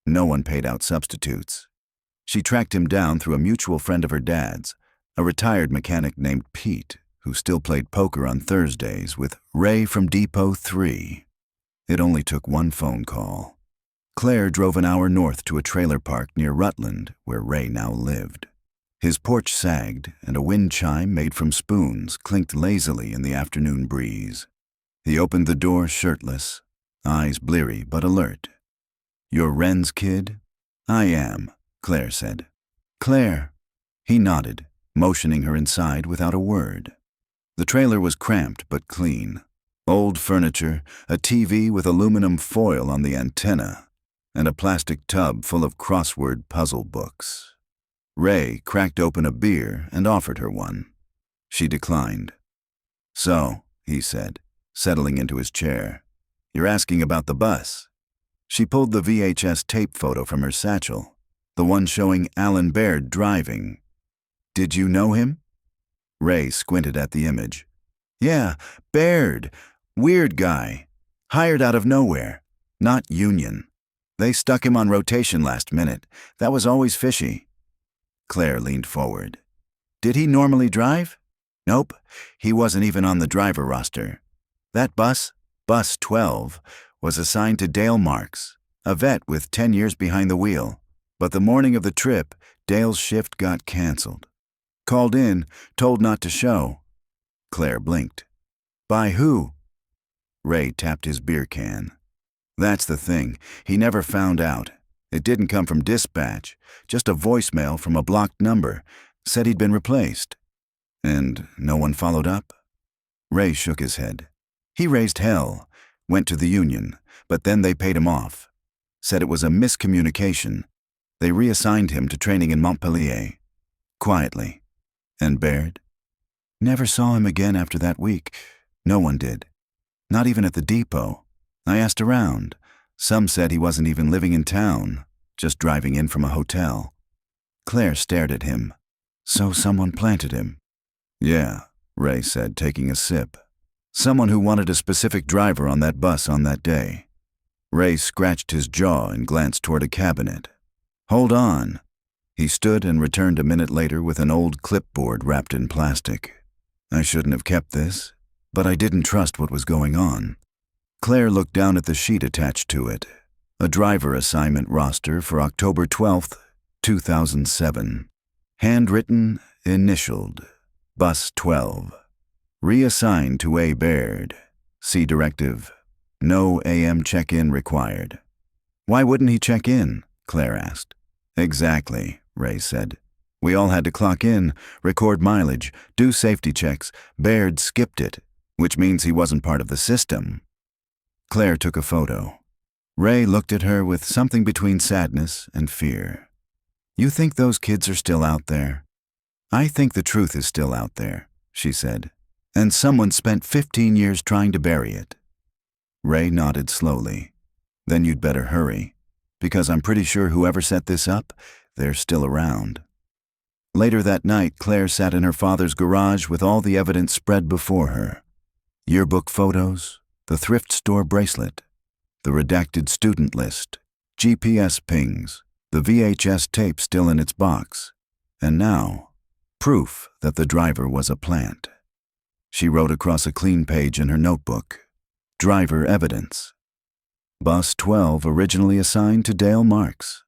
No one paid out substitutes. She tracked him down through a mutual friend of her dad's, a retired mechanic named Pete, who still played poker on Thursdays with Ray from Depot 3. It only took one phone call. Claire drove an hour north to a trailer park near Rutland, where Ray now lived. His porch sagged, and a wind chime made from spoons clinked lazily in the afternoon breeze. He opened the door shirtless, eyes bleary but alert. "You're Wren's kid?" "I am," Claire said. "Claire." He nodded, motioning her inside without a word. The trailer was cramped but clean. Old furniture, a TV with aluminum foil on the antenna, and a plastic tub full of crossword puzzle books. Ray cracked open a beer and offered her one. She declined. "So," he said, settling into his chair, "you're asking about the bus." She pulled the VHS tape photo from her satchel, the one showing Alan Baird driving. "Did you know him?" Ray squinted at the image. "Yeah, Baird. Weird guy. Hired out of nowhere. Not union. They stuck him on rotation last minute. That was always fishy." Claire leaned forward. "Did he normally drive?" "Nope. He wasn't even on the driver roster. That bus, Bus 12, was assigned to Dale Marks, a vet with 10 years behind the wheel. But the morning of the trip, Dale's shift got canceled. Called in, told not to show." Claire blinked. "By who?" Ray tapped his beer can. "That's the thing. He never found out. It didn't come from dispatch, just a voicemail from a blocked number. Said he'd been replaced." "And no one followed up?" Ray shook his head. "He raised hell, went to the union, but then they paid him off. Said it was a miscommunication. They reassigned him to training in Montpellier. Quietly." "And Baird?" "Never saw him again after that week. No one did. Not even at the depot. I asked around. Some said he wasn't even living in town, just driving in from a hotel." Claire stared at him. "So someone planted him?" "Yeah," Ray said, taking a sip. "Someone who wanted a specific driver on that bus on that day." Ray scratched his jaw and glanced toward a cabinet. "Hold on." He stood and returned a minute later with an old clipboard wrapped in plastic. "I shouldn't have kept this, but I didn't trust what was going on." Claire looked down at the sheet attached to it, a driver assignment roster for October 12th, 2007. Handwritten, initialed, Bus 12. Reassigned to A. Baird. See directive. No AM check-in required. "Why wouldn't he check in?" Claire asked. "Exactly," Ray said. "We all had to clock in, record mileage, do safety checks. Baird skipped it, which means he wasn't part of the system." Claire took a photo. Ray looked at her with something between sadness and fear. "You think those kids are still out there?" "I think the truth is still out there," she said. "And someone spent 15 years trying to bury it." Ray nodded slowly. "Then you'd better hurry, because I'm pretty sure whoever set this up, they're still around." Later that night, Claire sat in her father's garage with all the evidence spread before her. Yearbook photos, the thrift store bracelet, the redacted student list, GPS pings, the VHS tape still in its box, and now, proof that the driver was a plant. She wrote across a clean page in her notebook, "Driver evidence. Bus 12 originally assigned to Dale Marks.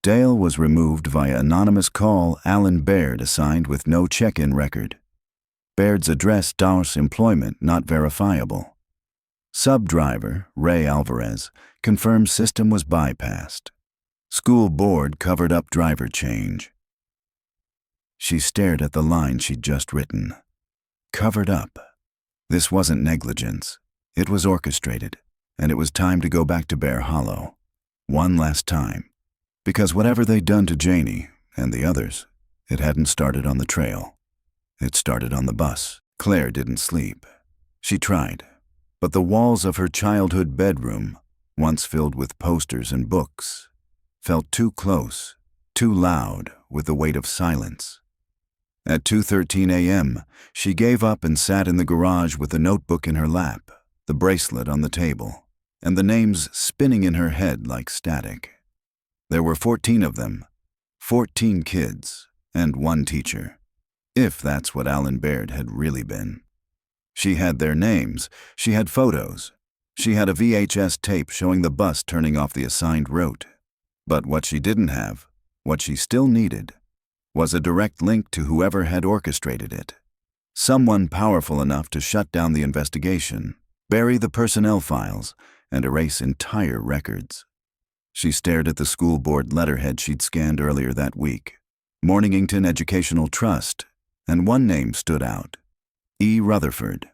Dale was removed via anonymous call Alan Baird assigned with no check-in record. Baird's address DOS employment not verifiable. Sub-driver, Ray Alvarez, confirmed system was bypassed. School board covered up driver change." She stared at the line she'd just written. Covered up. This wasn't negligence. It was orchestrated, and it was time to go back to Bear Hollow. One last time. Because whatever they'd done to Janie and the others, it hadn't started on the trail. It started on the bus. Claire didn't sleep. She tried, but the walls of her childhood bedroom, once filled with posters and books, felt too close, too loud with the weight of silence. At 2:13 a.m., she gave up and sat in the garage with the notebook in her lap, the bracelet on the table, and the names spinning in her head like static. There were 14 of them, 14 kids, and one teacher, if that's what Alan Baird had really been. She had their names, she had photos, she had a VHS tape showing the bus turning off the assigned route. But what she didn't have, what she still needed, was a direct link to whoever had orchestrated it. Someone powerful enough to shut down the investigation, bury the personnel files, and erase entire records. She stared at the school board letterhead she'd scanned earlier that week. Mornington Educational Trust, and one name stood out. E. Rutherford.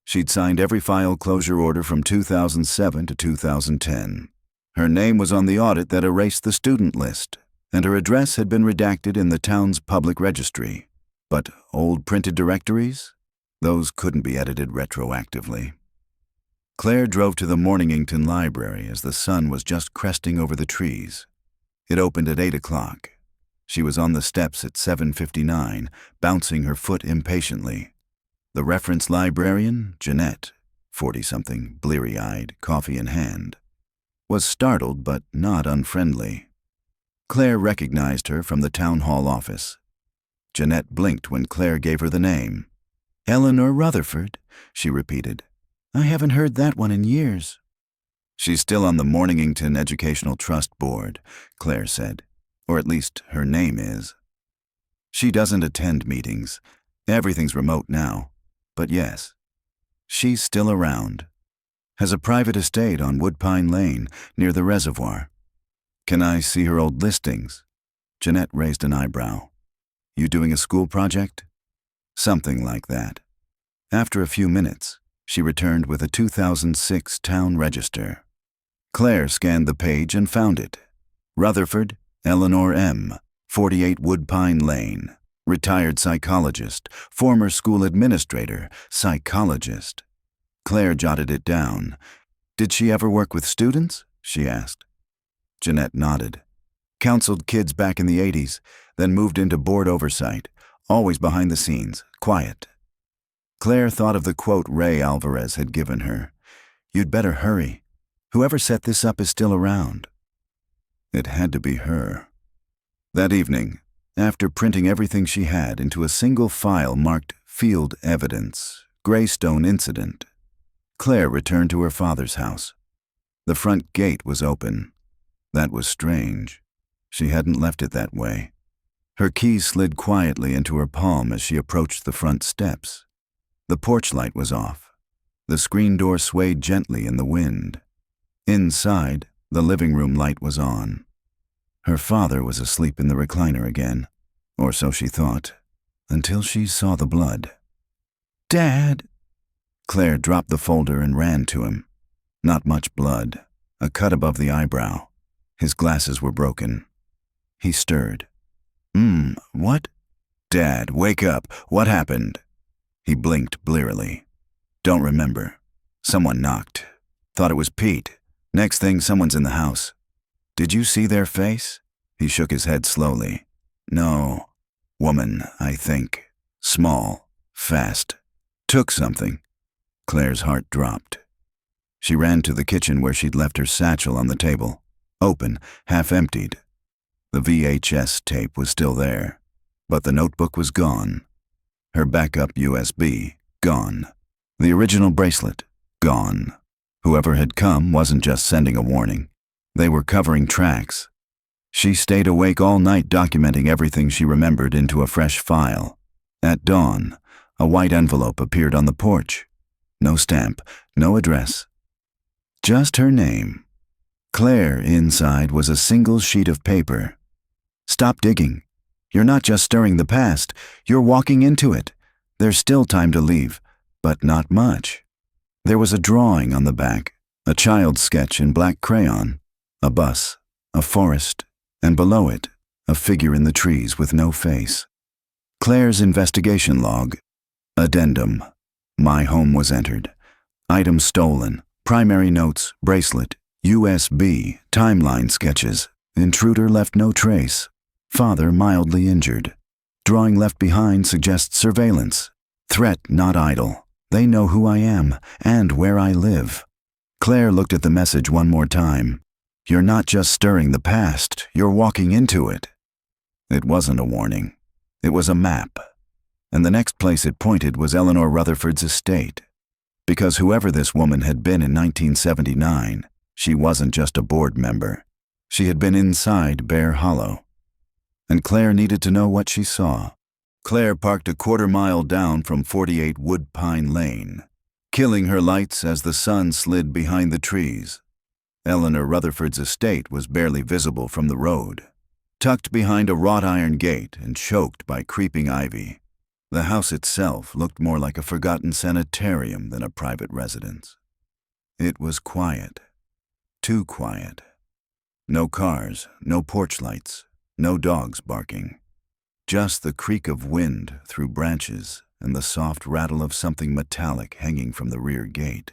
She'd signed every file closure order from 2007 to 2010. Her name was on the audit that erased the student list, and her address had been redacted in the town's public registry. But old printed directories? Those couldn't be edited retroactively. Claire drove to the Mornington Library as the sun was just cresting over the trees. It opened at 8 o'clock. She was on the steps at 7:59, bouncing her foot impatiently. The reference librarian, Jeanette, 40-something, bleary-eyed, coffee in hand, was startled but not unfriendly. Claire recognized her from the town hall office. Jeanette blinked when Claire gave her the name. "Eleanor Rutherford," she repeated. "I haven't heard that one in years." "She's still on the Mornington Educational Trust Board," Claire said. "Or at least her name is. She doesn't attend meetings. Everything's remote now. But yes, she's still around. Has a private estate on Woodpine Lane near the reservoir. Can I see her old listings?" Jeanette raised an eyebrow. "You doing a school project?" "Something like that." After a few minutes, she returned with a 2006 town register. Claire scanned the page and found it. Rutherford, Eleanor M., 48 Woodpine Lane. Retired psychologist, former school administrator, psychologist. Claire jotted it down. "Did she ever work with students?" she asked. Jeanette nodded. "Counseled kids back in the 80s, then moved into board oversight, always behind the scenes, quiet." Claire thought of the quote Ray Alvarez had given her. "You'd better hurry. Whoever set this up is still around." It had to be her. That evening, after printing everything she had into a single file marked Field Evidence, Greystone Incident, Claire returned to her father's house. The front gate was open. That was strange. She hadn't left it that way. Her keys slid quietly into her palm as she approached the front steps. The porch light was off. The screen door swayed gently in the wind. Inside, the living room light was on. Her father was asleep in the recliner again, or so she thought, until she saw the blood. "Dad!" Claire dropped the folder and ran to him. Not much blood, a cut above the eyebrow. His glasses were broken. He stirred. What?" "Dad, wake up. What happened?" He blinked blearily. "Don't remember. Someone knocked. Thought it was Pete. Next thing, someone's in the house." "Did you see their face?" He shook his head slowly. "No. Woman, I think. Small. Fast. Took something." Claire's heart dropped. She ran to the kitchen where she'd left her satchel on the table. Open, half-emptied. The VHS tape was still there, but the notebook was gone. Her backup USB, gone. The original bracelet, gone. Whoever had come wasn't just sending a warning. They were covering tracks. She stayed awake all night documenting everything she remembered into a fresh file. At dawn, a white envelope appeared on the porch. No stamp, no address. Just her name. Claire inside was a single sheet of paper. "Stop digging. You're not just stirring the past, you're walking into it. There's still time to leave, but not much." There was a drawing on the back, a child's sketch in black crayon, a bus, a forest, and below it, a figure in the trees with no face. Claire's investigation log. Addendum. My home was entered. Items stolen. Primary notes, bracelet, USB, timeline sketches. Intruder left no trace. Father mildly injured. Drawing left behind suggests surveillance. Threat not idle. They know who I am and where I live. Claire looked at the message one more time. You're not just stirring the past, you're walking into it. It wasn't a warning. It was a map. And the next place it pointed was Eleanor Rutherford's estate. Because whoever this woman had been in 1979, she wasn't just a board member. She had been inside Bear Hollow. and Claire needed to know what she saw. Claire parked a quarter-mile down from 48 Woodpine Lane, killing her lights as the sun slid behind the trees. Eleanor Rutherford's estate was barely visible from the road, tucked behind a wrought iron gate and choked by creeping ivy. The house itself looked more like a forgotten sanitarium than a private residence. It was quiet. Too quiet. No cars, no porch lights, no dogs barking. Just the creak of wind through branches and the soft rattle of something metallic hanging from the rear gate.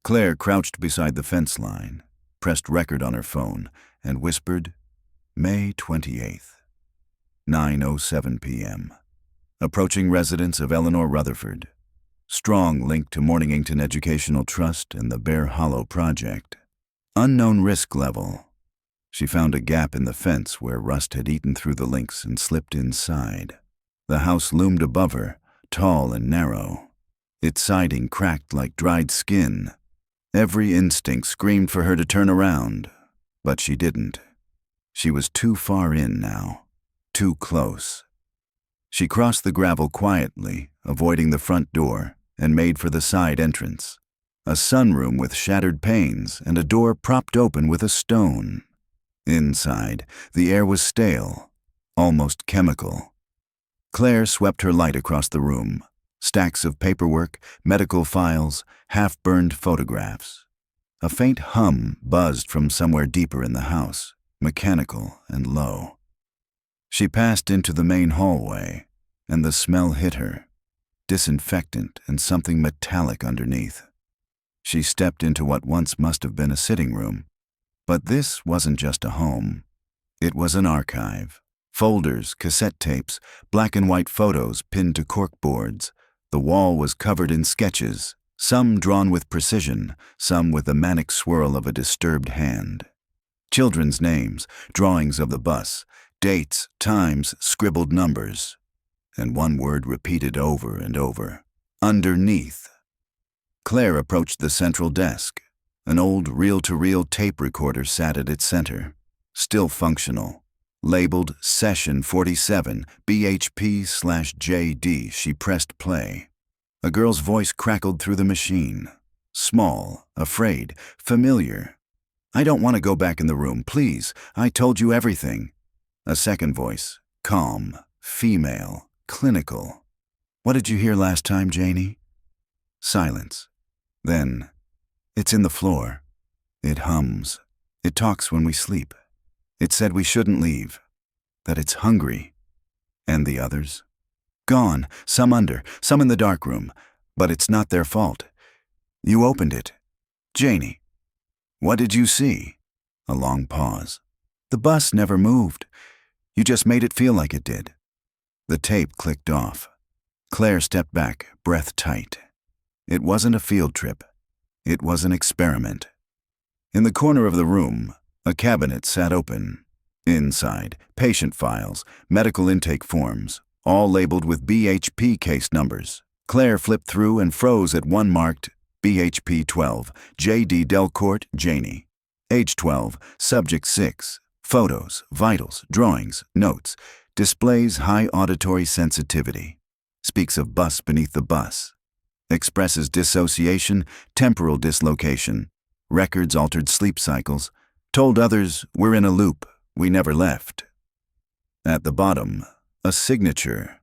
Claire crouched beside the fence line, pressed record on her phone, and whispered, May 28th, 9:07 p.m. Approaching residence of Eleanor Rutherford. Strong link to Mornington Educational Trust and the Bear Hollow Project. Unknown risk level. She found a gap in the fence where rust had eaten through the links and slipped inside. The house loomed above her, tall and narrow. Its siding cracked like dried skin. Every instinct screamed for her to turn around, but she didn't. She was too far in now, too close. She crossed the gravel quietly, avoiding the front door, and made for the side entrance. A sunroom with shattered panes and a door propped open with a stone. Inside, the air was stale, almost chemical. Claire swept her light across the room. Stacks of paperwork, medical files, half-burned photographs. A faint hum buzzed from somewhere deeper in the house, mechanical and low. She passed into the main hallway, and the smell hit her, disinfectant and something metallic underneath. She stepped into what once must have been a sitting room, but this wasn't just a home. It was an archive. Folders, cassette tapes, black and white photos pinned to corkboards. The wall was covered in sketches, some drawn with precision, some with the manic swirl of a disturbed hand. Children's names, drawings of the bus, dates, times, scribbled numbers, and one word repeated over and over, underneath. Claire approached the central desk. An old reel-to-reel tape recorder sat at its center, still functional. Labeled Session 47, BHP/JD, she pressed play. A girl's voice crackled through the machine. Small, afraid, familiar. I don't want to go back in the room, please. I told you everything. A second voice, calm, female, clinical. What did you hear last time, Janie? Silence. Then, it's in the floor. It hums. It talks when we sleep. It said we shouldn't leave, that it's hungry. And the others? Gone, some under, some in the dark room, but it's not their fault. You opened it. Janie, what did you see? A long pause. The bus never moved. You just made it feel like it did. The tape clicked off. Claire stepped back, breath tight. It wasn't a field trip. It was an experiment. In the corner of the room, a cabinet sat open. Inside, patient files, medical intake forms, all labeled with BHP case numbers. Claire flipped through and froze at one marked BHP 12, J.D. Delcourt, Janie. Age 12, subject 6. Photos, vitals, drawings, notes. Displays high auditory sensitivity. Speaks of bus beneath the bus. Expresses dissociation, temporal dislocation. Records altered sleep cycles. Told others, we're in a loop, we never left. At the bottom, a signature.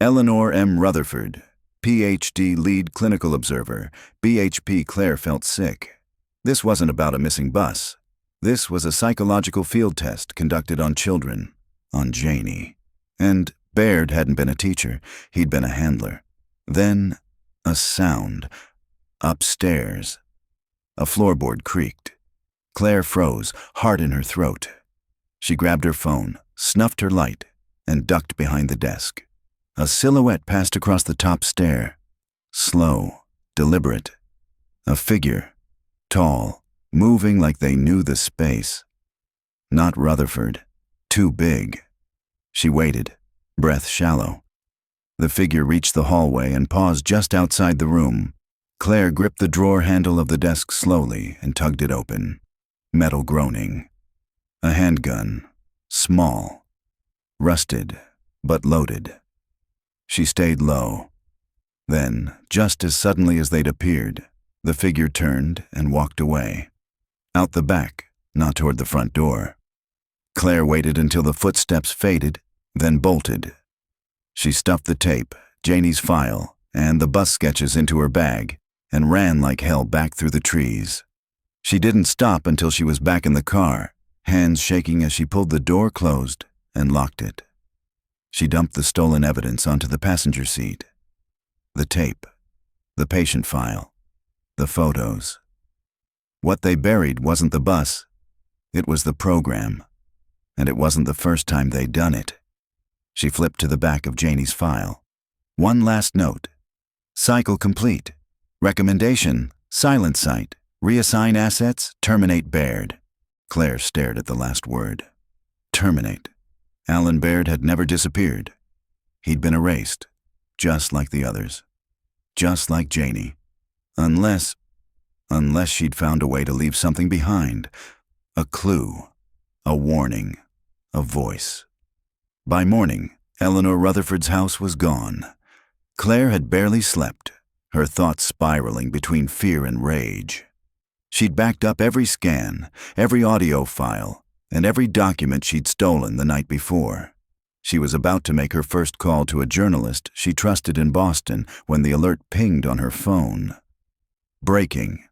Eleanor M. Rutherford, Ph.D. lead clinical observer, BHP. Claire felt sick. This wasn't about a missing bus. This was a psychological field test conducted on children, on Janie. And Baird hadn't been a teacher, he'd been a handler. Then, a sound. Upstairs. A floorboard creaked. Claire froze, heart in her throat. She grabbed her phone, snuffed her light, and ducked behind the desk. A silhouette passed across the top stair. Slow, deliberate. A figure, tall, moving like they knew the space. Not Rutherford. Too big. She waited, breath shallow. The figure reached the hallway and paused just outside the room. Claire gripped the drawer handle of the desk slowly and tugged it open. Metal groaning. A handgun. Small. rusted, but loaded. She stayed low. Then, just as suddenly as they'd appeared, the figure turned and walked away. Out the back, not toward the front door. Claire waited until the footsteps faded, then bolted. She stuffed the tape, Janie's file, and the bus sketches into her bag and ran like hell back through the trees. She didn't stop until she was back in the car, hands shaking as she pulled the door closed and locked it. She dumped the stolen evidence onto the passenger seat. The tape, the patient file, the photos. What they buried wasn't the bus, it was the program, and it wasn't the first time they'd done it. She flipped to the back of Janie's file. One last note. Cycle complete. Recommendation, silent site. Reassign assets, terminate Baird. Claire stared at the last word. Terminate. Alan Baird had never disappeared. He'd been erased, just like the others. Just like Janie. Unless she'd found a way to leave something behind. A clue. A warning. A voice. By morning, Eleanor Rutherford's house was gone. Claire had barely slept, her thoughts spiraling between fear and rage. She'd backed up every scan, every audio file, and every document she'd stolen the night before. She was about to make her first call to a journalist she trusted in Boston when the alert pinged on her phone. Breaking.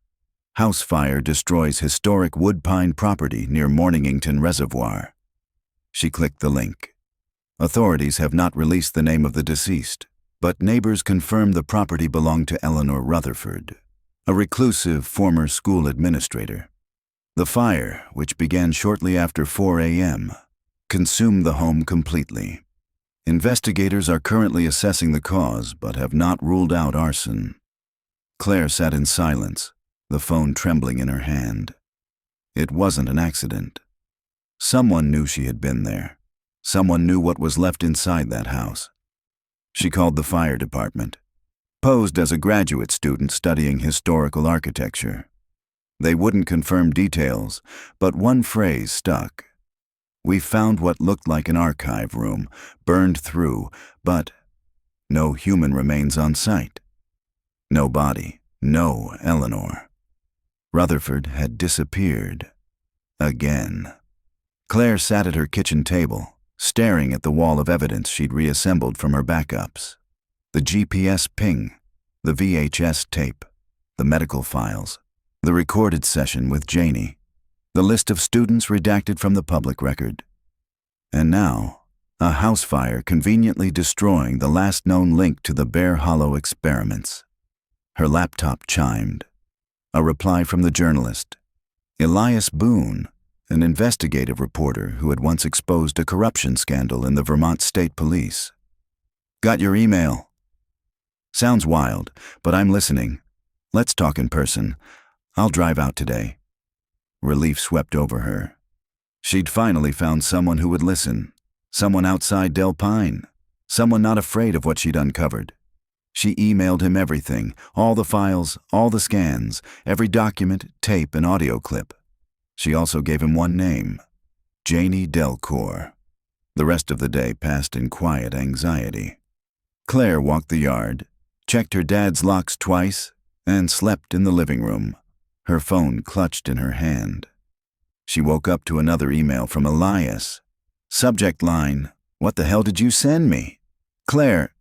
House fire destroys historic woodpine property near Mornington Reservoir. She clicked the link. Authorities have not released the name of the deceased, but neighbors confirm the property belonged to Eleanor Rutherford, a reclusive former school administrator. The fire, which began shortly after 4 a.m., consumed the home completely. Investigators are currently assessing the cause but have not ruled out arson. Claire sat in silence, the phone trembling in her hand. It wasn't an accident. Someone knew she had been there. Someone knew what was left inside that house. She called the fire department, posed as a graduate student studying historical architecture. They wouldn't confirm details, but one phrase stuck. We found what looked like an archive room, burned through, but no human remains on site. No body, no Eleanor. Rutherford had disappeared. Again. Claire sat at her kitchen table, staring at the wall of evidence she'd reassembled from her backups. The GPS ping, the VHS tape, the medical files, the recorded session with Janie, the list of students redacted from the public record. And now, a house fire conveniently destroying the last known link to the Bear Hollow experiments. Her laptop chimed. A reply from the journalist, Elias Boone, an investigative reporter who had once exposed a corruption scandal in the Vermont State Police. Got your email. Sounds wild, but I'm listening. Let's talk in person. I'll drive out today. Relief swept over her. She'd finally found someone who would listen. Someone outside Del Pine. Someone not afraid of what she'd uncovered. She emailed him everything, all the files, all the scans, every document, tape, and audio clip. She also gave him one name, Janie Delcourt. The rest of the day passed in quiet anxiety. Claire walked the yard, checked her dad's locks twice, and slept in the living room, her phone clutched in her hand. She woke up to another email from Elias. Subject line, "What the hell did you send me?" Claire,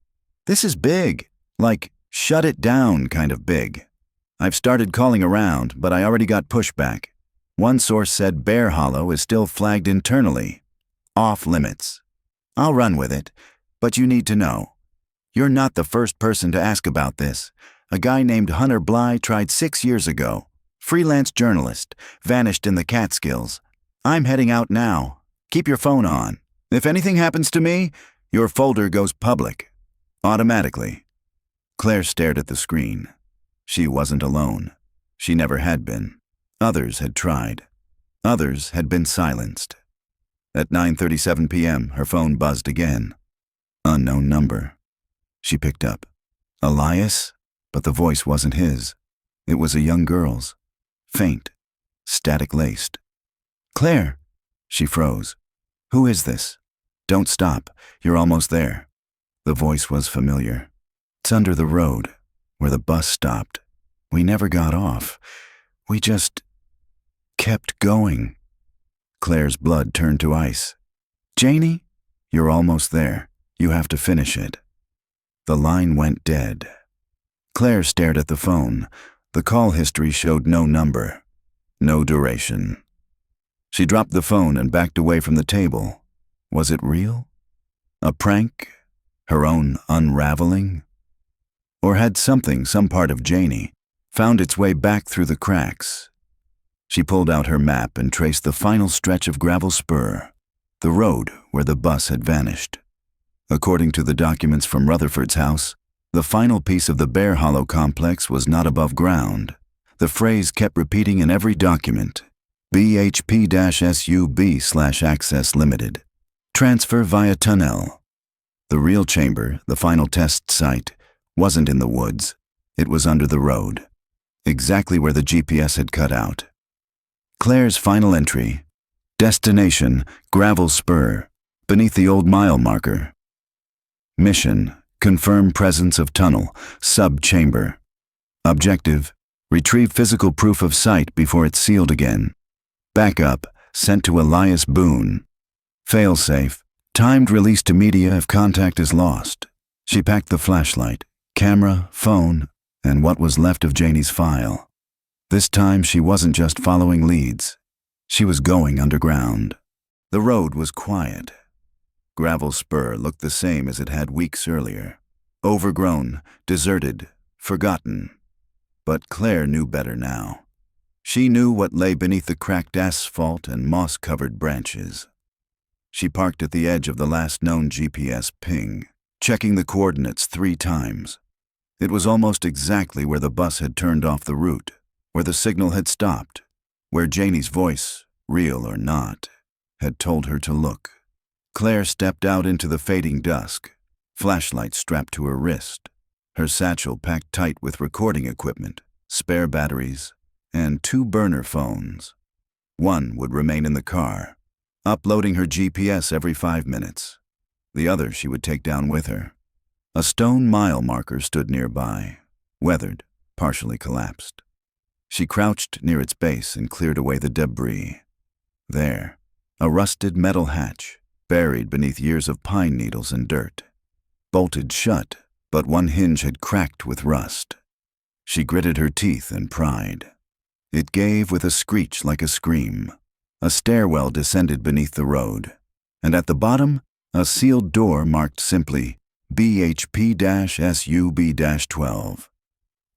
this is big. Like, shut it down kind of big. I've started calling around, but I already got pushback. One source said Bear Hollow is still flagged internally. Off limits. I'll run with it, but you need to know. You're not the first person to ask about this. A guy named Hunter Bly tried 6 years ago. Freelance journalist, vanished in the Catskills. I'm heading out now. Keep your phone on. If anything happens to me, your folder goes public. Automatically. Claire stared at the screen. She wasn't alone. She never had been. Others had tried. Others had been silenced. At 9:37 p.m., her phone buzzed again. Unknown number. She picked up. Elias? But the voice wasn't his. It was a young girl's. Faint. Static-laced. Claire! She froze. Who is this? Don't stop. You're almost there. The voice was familiar. It's under the road, where the bus stopped. We never got off. We just kept going. Claire's blood turned to ice. Janie, you're almost there. You have to finish it. The line went dead. Claire stared at the phone. The call history showed no number, no duration. She dropped the phone and backed away from the table. Was it real? A prank? Her own unraveling? Or had some part of Janie, found its way back through the cracks? She pulled out her map and traced the final stretch of gravel spur, the road where the bus had vanished. According to the documents from Rutherford's house, the final piece of the Bear Hollow complex was not above ground. The phrase kept repeating in every document: BHP-SUB/access limited. Transfer via tunnel. The real chamber, the final test site, wasn't in the woods. It was under the road, exactly where the GPS had cut out. Claire's final entry: destination, gravel spur, beneath the old mile marker. Mission: confirm presence of tunnel, sub-chamber. Objective: retrieve physical proof of site before it's sealed again. Backup: sent to Elias Boone. Failsafe: timed release to media if contact is lost. She packed the flashlight, camera, phone, and what was left of Janie's file. This time she wasn't just following leads. She was going underground. The road was quiet. Gravel spur looked the same as it had weeks earlier. Overgrown, deserted, forgotten. But Claire knew better now. She knew what lay beneath the cracked asphalt and moss-covered branches. She parked at the edge of the last known GPS ping, checking the coordinates 3 times. It was almost exactly where the bus had turned off the route, where the signal had stopped, where Janie's voice, real or not, had told her to look. Claire stepped out into the fading dusk, flashlight strapped to her wrist, her satchel packed tight with recording equipment, spare batteries, and 2 burner phones. One would remain in the car, uploading her GPS every 5 minutes. The other she would take down with her. A stone mile marker stood nearby, weathered, partially collapsed. She crouched near its base and cleared away the debris. There, a rusted metal hatch, buried beneath years of pine needles and dirt. Bolted shut, but one hinge had cracked with rust. She gritted her teeth and pried. It gave with a screech like a scream. A stairwell descended beneath the road, and at the bottom, a sealed door marked simply BHP-SUB-12.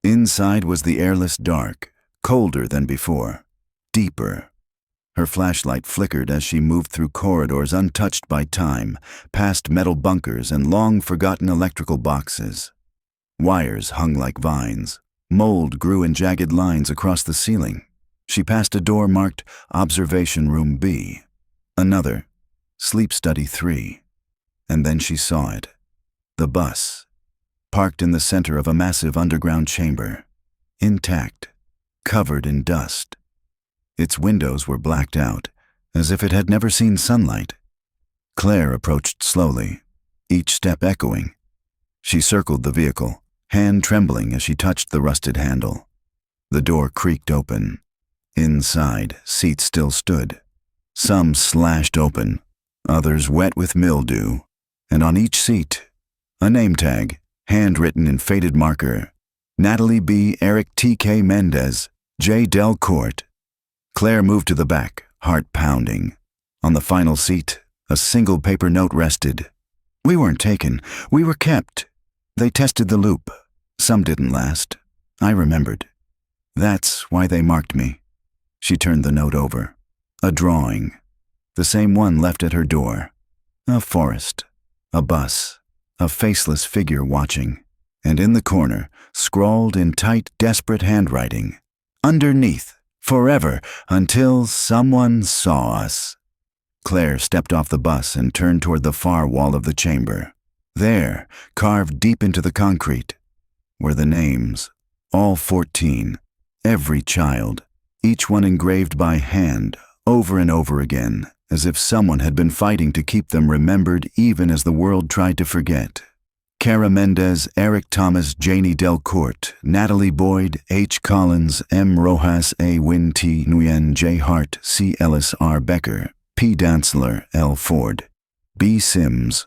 Inside was the airless dark, colder than before, deeper. Her flashlight flickered as she moved through corridors untouched by time, past metal bunkers and long-forgotten electrical boxes. Wires hung like vines. Mold grew in jagged lines across the ceiling. She passed a door marked Observation Room B. Another, Sleep Study 3. And then she saw it. The bus, parked in the center of a massive underground chamber, intact, covered in dust. Its windows were blacked out, as if it had never seen sunlight. Claire approached slowly, each step echoing. She circled the vehicle, hand trembling as she touched the rusted handle. The door creaked open. Inside, seats still stood. Some slashed open, others wet with mildew, and on each seat, a name tag, handwritten in faded marker: Natalie B. Eric T.K. Mendez, J. Del Court. Claire moved to the back, heart pounding. On the final seat, a single paper note rested. We weren't taken, we were kept. They tested the loop. Some didn't last. I remembered. That's why they marked me. She turned the note over. A drawing. The same one left at her door. A forest. A bus. A faceless figure watching. And in the corner, scrawled in tight, desperate handwriting, underneath, forever, until someone saw us. Claire stepped off the bus and turned toward the far wall of the chamber. There, carved deep into the concrete, were the names, all 14, every child, each one engraved by hand, over and over again, as if someone had been fighting to keep them remembered even as the world tried to forget. Cara Mendez, Eric Thomas, Janie Delcourt, Natalie Boyd, H. Collins, M. Rojas, A. Win T. Nguyen, J. Hart, C. Ellis, R. Becker, P. Dantzler, L. Ford, B. Sims.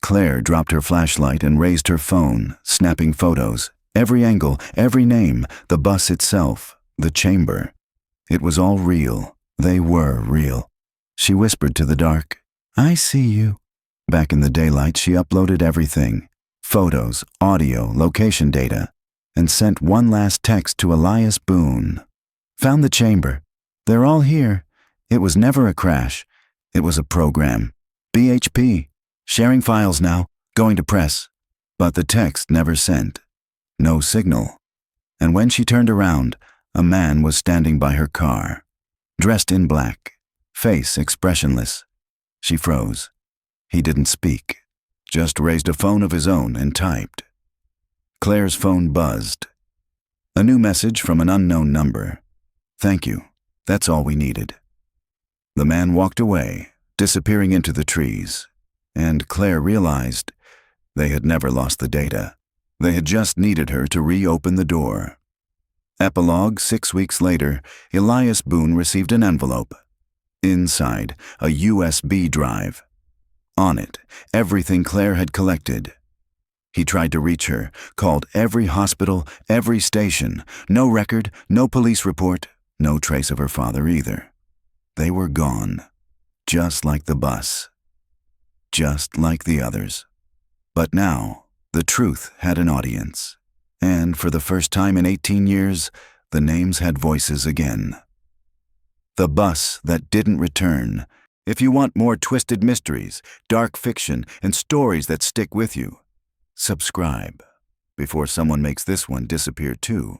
Claire dropped her flashlight and raised her phone, snapping photos. Every angle, every name, the bus itself, the chamber. It was all real. They were real. She whispered to the dark, "I see you." Back in the daylight, she uploaded everything. Photos, audio, location data, and sent one last text to Elias Boone. "Found the chamber. They're all here. It was never a crash. It was a program. BHP. Sharing files now. Going to press." But the text never sent. No signal. And when she turned around, a man was standing by her car, dressed in black, face expressionless. She froze. He didn't speak, just raised a phone of his own and typed. Claire's phone buzzed. A new message from an unknown number. "Thank you. That's all we needed." The man walked away, disappearing into the trees, and Claire realized they had never lost the data. They had just needed her to reopen the door. Epilogue, 6 weeks later, Elias Boone received an envelope. Inside, a USB drive. On it, everything Claire had collected. He tried to reach her, called every hospital, every station. No record, no police report, no trace of her father either. They were gone, just like the bus, just like the others. But now, the truth had an audience, and for the first time in 18 years, the names had voices again. The bus that didn't return. If you want more twisted mysteries, dark fiction, and stories that stick with you, subscribe before someone makes this one disappear too.